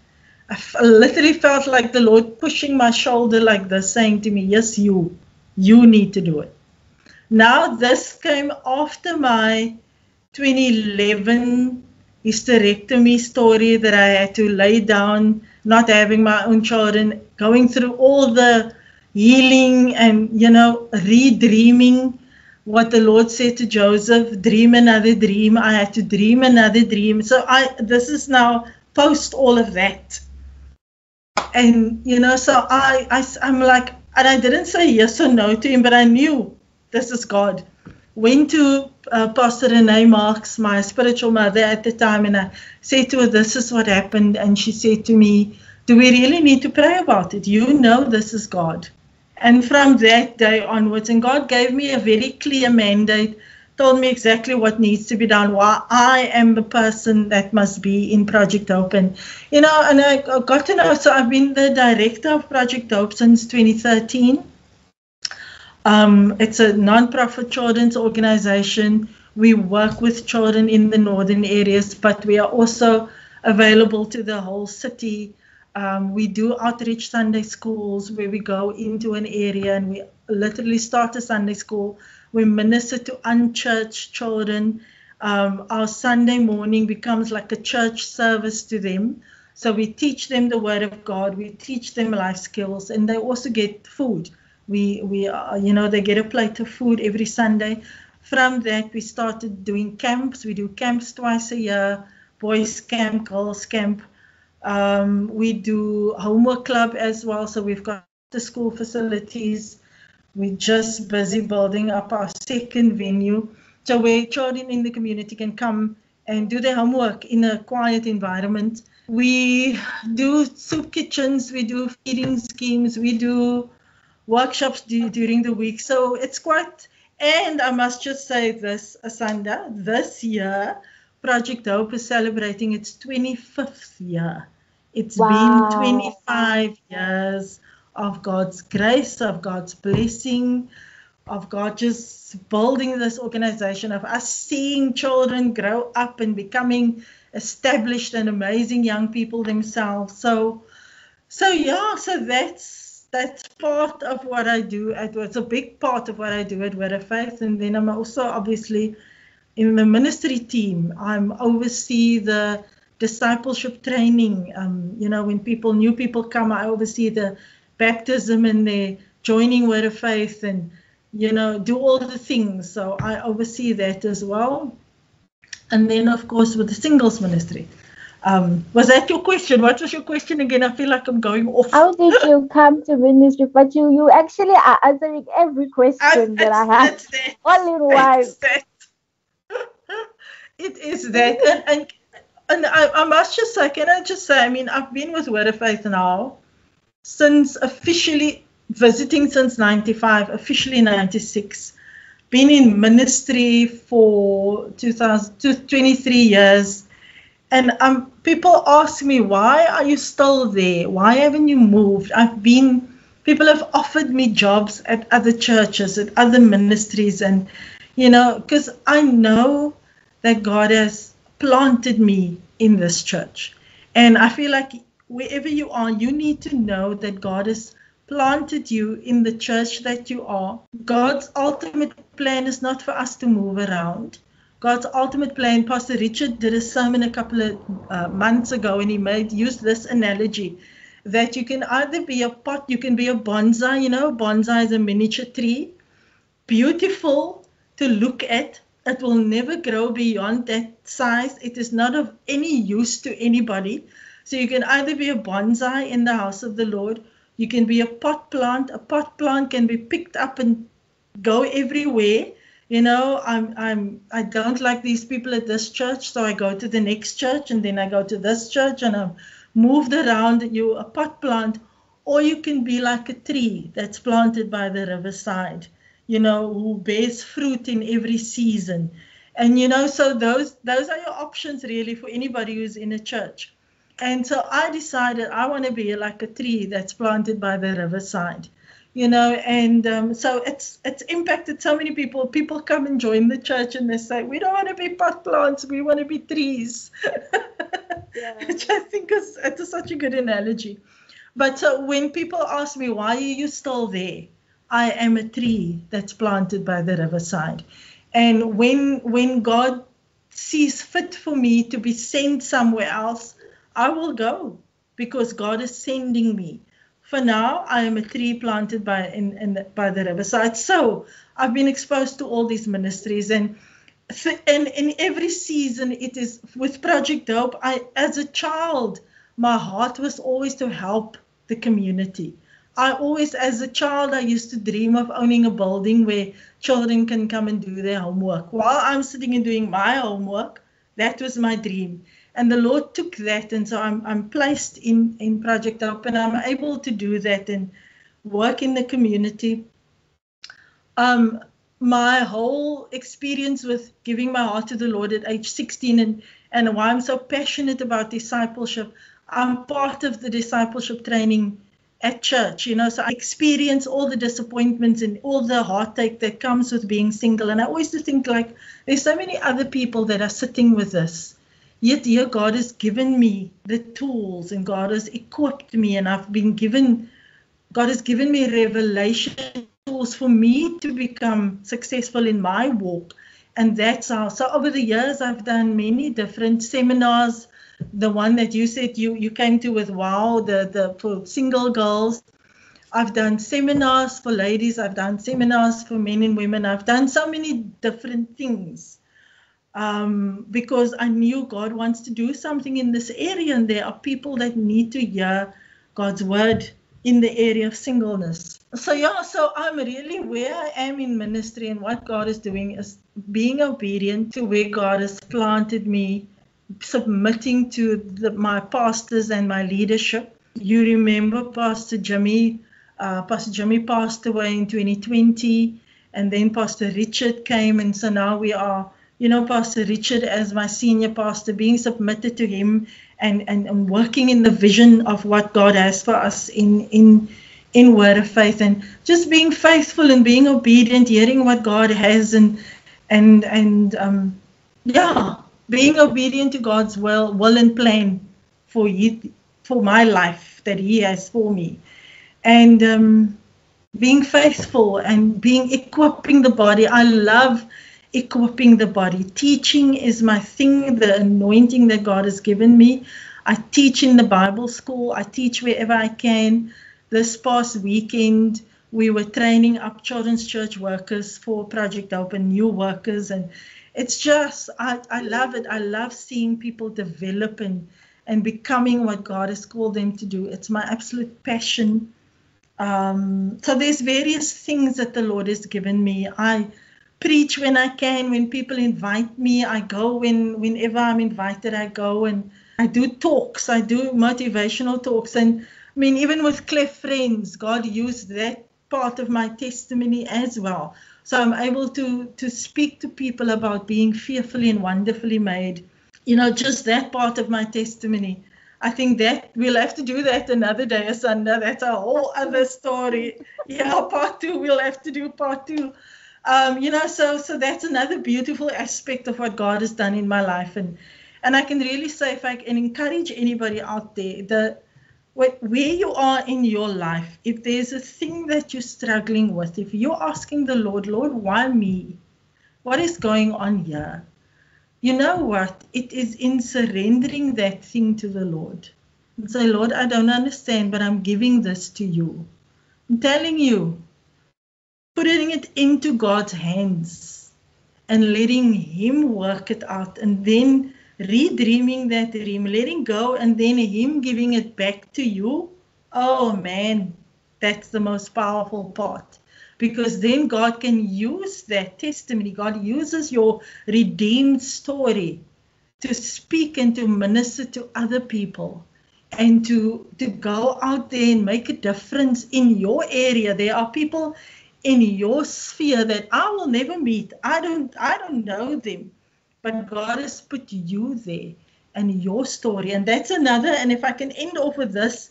I literally felt like the Lord pushing my shoulder like this, saying to me, yes, you need to do it. Now, this came after my 2011 hysterectomy story that I had to lay down, not having my own children, going through all the healing and, redreaming what the Lord said to Joseph, dream another dream. I had to dream another dream. So this is now post all of that. And, so I'm like, and I didn't say yes or no to him, but I knew this is God. Went to Pastor Renee Marks, my spiritual mother at the time, and I said to her, this is what happened. And she said to me, do we really need to pray about it? This is God. And from that day onwards, and God gave me a very clear mandate, told me exactly what needs to be done, why I am the person that must be in Project Hope. And, and I got to know, so I've been the director of Project Hope since 2013. It's a non-profit children's organization. We work with children in the northern areas, but we are also available to the whole city. We do outreach Sunday schools where we go into an area and we literally start a Sunday school. We minister to unchurched children. Our Sunday morning becomes like a church service to them. So we teach them the Word of God. We teach them life skills, and they also get food. They get a plate of food every Sunday. From that, we started doing camps. We do camps twice a year, boys camp, girls camp. We do homework club as well. So we've got the school facilities. We're just busy building up our second venue. So where children in the community can come and do their homework in a quiet environment. We do soup kitchens. We do feeding schemes. We do workshops during the week. So it's quite, and I must just say this, Asanda, this year, Project Hope is celebrating its 25th year It's Wow. been 25 years of God's grace, of God's blessing, of God just building this organization, of us seeing children grow up and becoming established and amazing young people themselves. So that's part of what I do. It's a big part of what I do at Word of Faith. And then I'm also obviously in the ministry team. I'm oversee the discipleship training. When new people come, I oversee the baptism and the joining Word of Faith and, do all the things. So I oversee that as well. And then, of course, with the singles ministry. Was that your question? What was your question again? I feel like I'm going off. How did you come to ministry? But you actually are answering every question that I have all in one. It is that. And I must just say, can I just say, I've been with Word of Faith now since officially visiting since 95, officially 96. Been in ministry for 23 years. And people ask me, why are you still there? Why haven't you moved? People have offered me jobs at other churches, at other ministries. And, because I know that God has planted me in this church. And I feel like wherever you are, you need to know that God has planted you in the church that you are. God's ultimate plan is not for us to move around. God's ultimate plan, Pastor Richard did a sermon a couple of months ago, and he used this analogy that you can either be a pot, you can be a bonsai. Bonsai is a miniature tree, beautiful to look at. It will never grow beyond that size. It is not of any use to anybody. So you can either be a bonsai in the house of the Lord. You can be a pot plant. A pot plant can be picked up and go everywhere. I don't like these people at this church, so I go to the next church, and then I go to this church, and I'm moved around. You're a pot plant, or you can be like a tree that's planted by the riverside, who bears fruit in every season. And, so those are your options really for anybody who's in a church. And so I decided I want to be like a tree that's planted by the riverside. So it's impacted so many people. People come and join the church and they say, we don't want to be pot plants, we want to be trees. Yeah. Which I think it's such a good analogy. But so when people ask me, why are you still there? I am a tree that's planted by the riverside. And when God sees fit for me to be sent somewhere else, I will go because God is sending me. For now, I am a tree planted by the riverside. So I've been exposed to all these ministries, and in every season, it is with Project Hope. As a child, my heart was always to help the community. As a child, I used to dream of owning a building where children can come and do their homework. While I'm sitting and doing my homework, that was my dream. And the Lord took that, and so I'm placed in Project Hope, and I'm able to do that and work in the community. My whole experience with giving my heart to the Lord at age 16 and why I'm so passionate about discipleship, I'm part of the discipleship training at church, so I experience all the disappointments and all the heartache that comes with being single. And I always think like there's so many other people that are sitting with this. Yet here God has given me the tools and God has equipped me, and God has given me revelation tools for me to become successful in my walk. And that's how. So over the years, I've done many different seminars. The one that you said you came to with WOW, the for single girls. I've done seminars for ladies. I've done seminars for men and women. I've done so many different things. Because I knew God wants to do something in this area, and there are people that need to hear God's word in the area of singleness. So I'm really where I am in ministry, and what God is doing is being obedient to where God has planted me, submitting to my pastors and my leadership. You remember Pastor Jimmy passed away in 2020, and then Pastor Richard came, and so now we are Pastor Richard as my senior pastor, being submitted to him and working in the vision of what God has for us in Word of Faith, and just being faithful and being obedient, hearing what God has, and being obedient to God's will and plan for my life that He has for me, and being faithful and equipping the body. I love equipping the body. Teaching is my thing, the anointing that God has given me. I teach in the Bible school. I teach wherever I can. This past weekend, we were training up children's church workers for Project Hope and new workers. And it's just, I love it. I love seeing people develop and becoming what God has called them to do. It's my absolute passion. So there's various things that the Lord has given me. I preach when I can, when people invite me. I go whenever I'm invited, I go, and I do talks. I do motivational talks. And I mean, even with Cleft Friends, God used that part of my testimony as well. So I'm able to speak to people about being fearfully and wonderfully made. Just that part of my testimony. I think that we'll have to do that another day, Asanda. That's a whole other story. Yeah, part 2. We'll have to do part 2. So that's another beautiful aspect of what God has done in my life, and I can really say, if I can encourage anybody out there, where you are in your life, if there's a thing that you're struggling with, if you're asking the Lord, why me? What is going on here? You know what? It is in surrendering that thing to the Lord. And say, Lord, I don't understand, but I'm giving this to you. I'm telling you, putting it into God's hands and letting Him work it out, and then redreaming that dream, letting go, and then Him giving it back to you. Oh man, that's the most powerful part. Because then God can use that testimony. God uses your redeemed story to speak and to minister to other people, and to go out there and make a difference in your area. There are people in your sphere that I will never meet. I don't know them, but God has put you there and your story. And that's another. And if I can end off with this,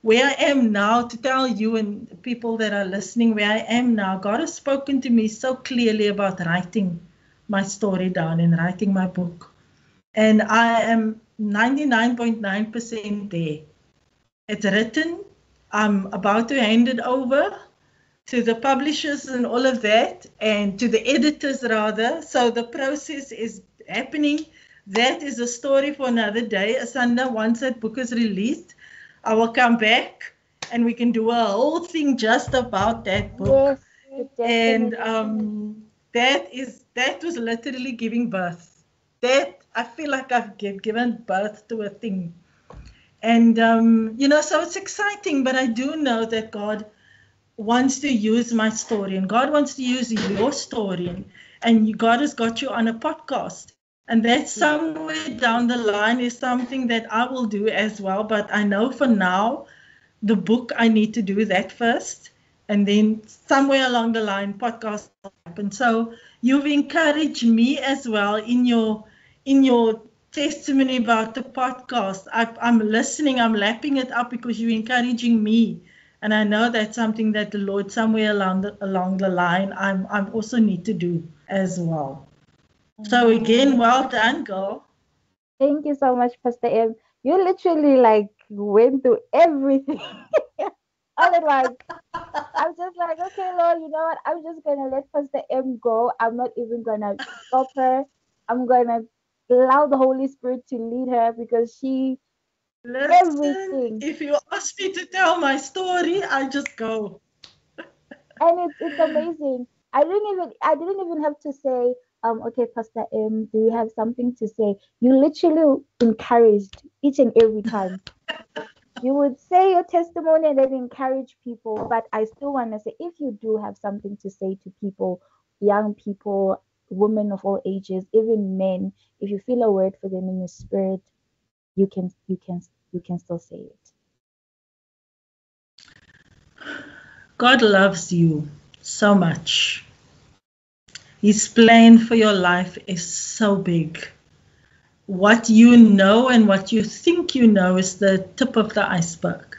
where I am now, to tell you and people that are listening, where I am now, God has spoken to me so clearly about writing my story down and writing my book. And I am 99.9% there. It's written. I'm about to hand it over to the publishers and all of that, and to the editors rather. So the process is happening. That is a story for another day. Asanda, once that book is released, I will come back and we can do a whole thing just about that book. Yes, and that was literally giving birth. That I feel like I've given birth to a thing. And so it's exciting, but I do know that God wants to use my story, and God wants to use your story, and God has got you on a podcast, and that somewhere down the line is something that I will do as well. But I know for now, the book, I need to do that first, and then somewhere along the line, podcast will happen. So you've encouraged me as well in your testimony about the podcast. I'm listening, I'm lapping it up, because you're encouraging me. And I know that's something that the Lord, somewhere along the line, I'm also need to do as well. So again, well done, girl. Thank you so much, Pastor M. You literally went through everything all at once. I'm just like, okay, Lord, you know what? I'm just gonna let Pastor M go. I'm not even gonna stop her. I'm gonna allow the Holy Spirit to lead her, because Listen, everything. if you ask me to tell my story, I just go. And it's amazing. I didn't even have to say, okay, Pastor M, do you have something to say? You literally encouraged each and every time. You would say your testimony and then encourage people. But I still want to say, if you do have something to say to people, young people, women of all ages, even men, if you feel a word for them in your spirit, you can still say it. God loves you so much. His plan for your life is so big. What you know and what you think you know is the tip of the iceberg.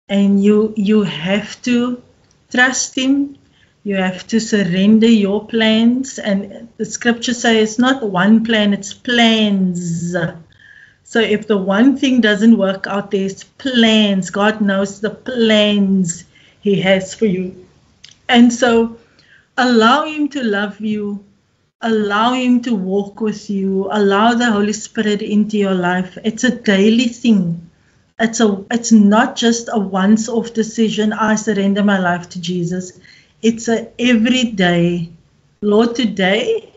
And you have to trust him. You have to surrender your plans. And the scripture says it's not one plan, it's plans. So if the one thing doesn't work out, there's plans. God knows the plans he has for you. And so allow him to love you. Allow him to walk with you. Allow the Holy Spirit into your life. It's a daily thing. It's not just a once-off decision. I surrender my life to Jesus. It's a everyday. Lord, today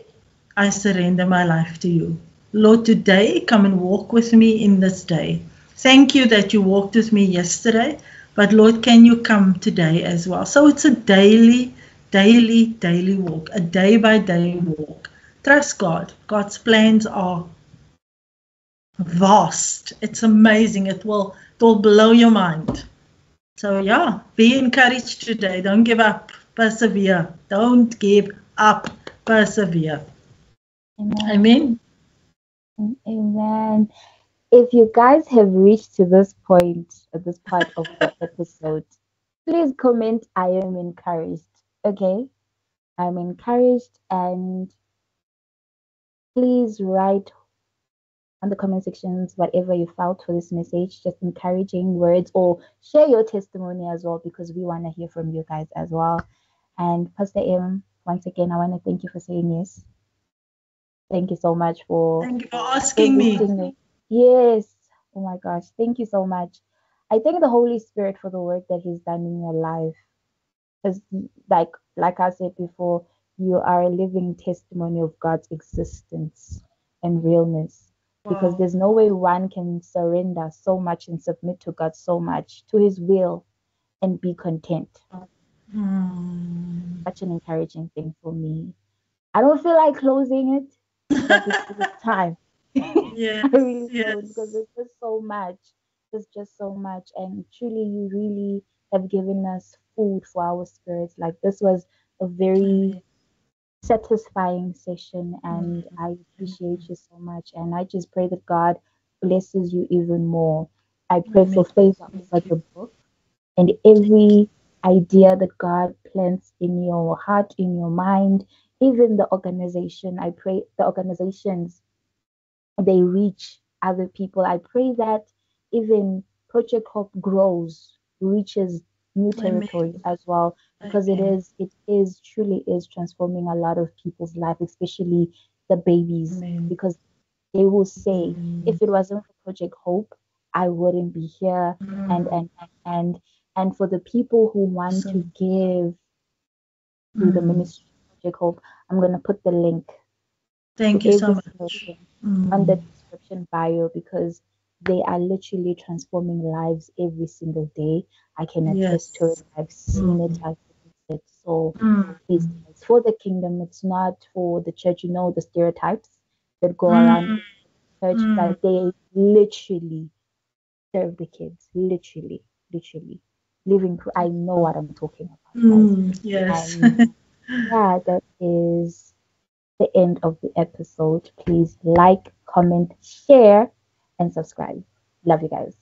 I surrender my life to you. Lord, today come and walk with me in this day. Thank you that you walked with me yesterday, but Lord, can you come today as well? So it's a daily walk, a day-by-day walk. Trust God. God's plans are vast. It's amazing. It will blow your mind. So yeah, be encouraged today. Don't give up. Persevere. Don't give up. Persevere. Amen. Amen. If you guys have reached to this point, at this part of the episode, please comment, I am encouraged. Okay? I'm encouraged, and please write on the comment sections whatever you felt for this message, just encouraging words, or share your testimony as well, because we want to hear from you guys as well. And Pastor M, once again, I want to thank you for saying yes. Thank you so much for asking me. Yes. Oh my gosh. Thank you so much. I thank the Holy Spirit for the work that He's done in your life. Because like I said before, you are a living testimony of God's existence and realness. Because there's no way one can surrender so much and submit to God so much, to His will, and be content. Such an encouraging thing for me. I don't feel like closing it, but it's time. Yes, I really don't, because there's just so much. There's just so much. And truly, you really have given us food for our spirits. Like, this was a very satisfying session, and I appreciate you so much. And I just pray that God blesses you even more. I pray for favor over the book and every idea that God plants in your heart, in your mind, even the organization. I pray the organizations, they reach other people. I pray that even Project Hope grows, reaches new territory as well, because it is truly is transforming a lot of people's life, especially the babies, because they will say, if it wasn't for Project Hope, I wouldn't be here. And for the people who want to give to the ministry of Project Hope, I'm going to put the link Thank you so much on the description bio, because they are literally transforming lives every single day. I can attest to it. I've seen it. I've witnessed it. So it's for the kingdom. It's not for the church. You know, the stereotypes that go around the church, but they literally serve the kids. Literally living. I know what I'm talking about. Yes. And yeah, that is the end of the episode. Please like, comment, share, and subscribe. Love you guys.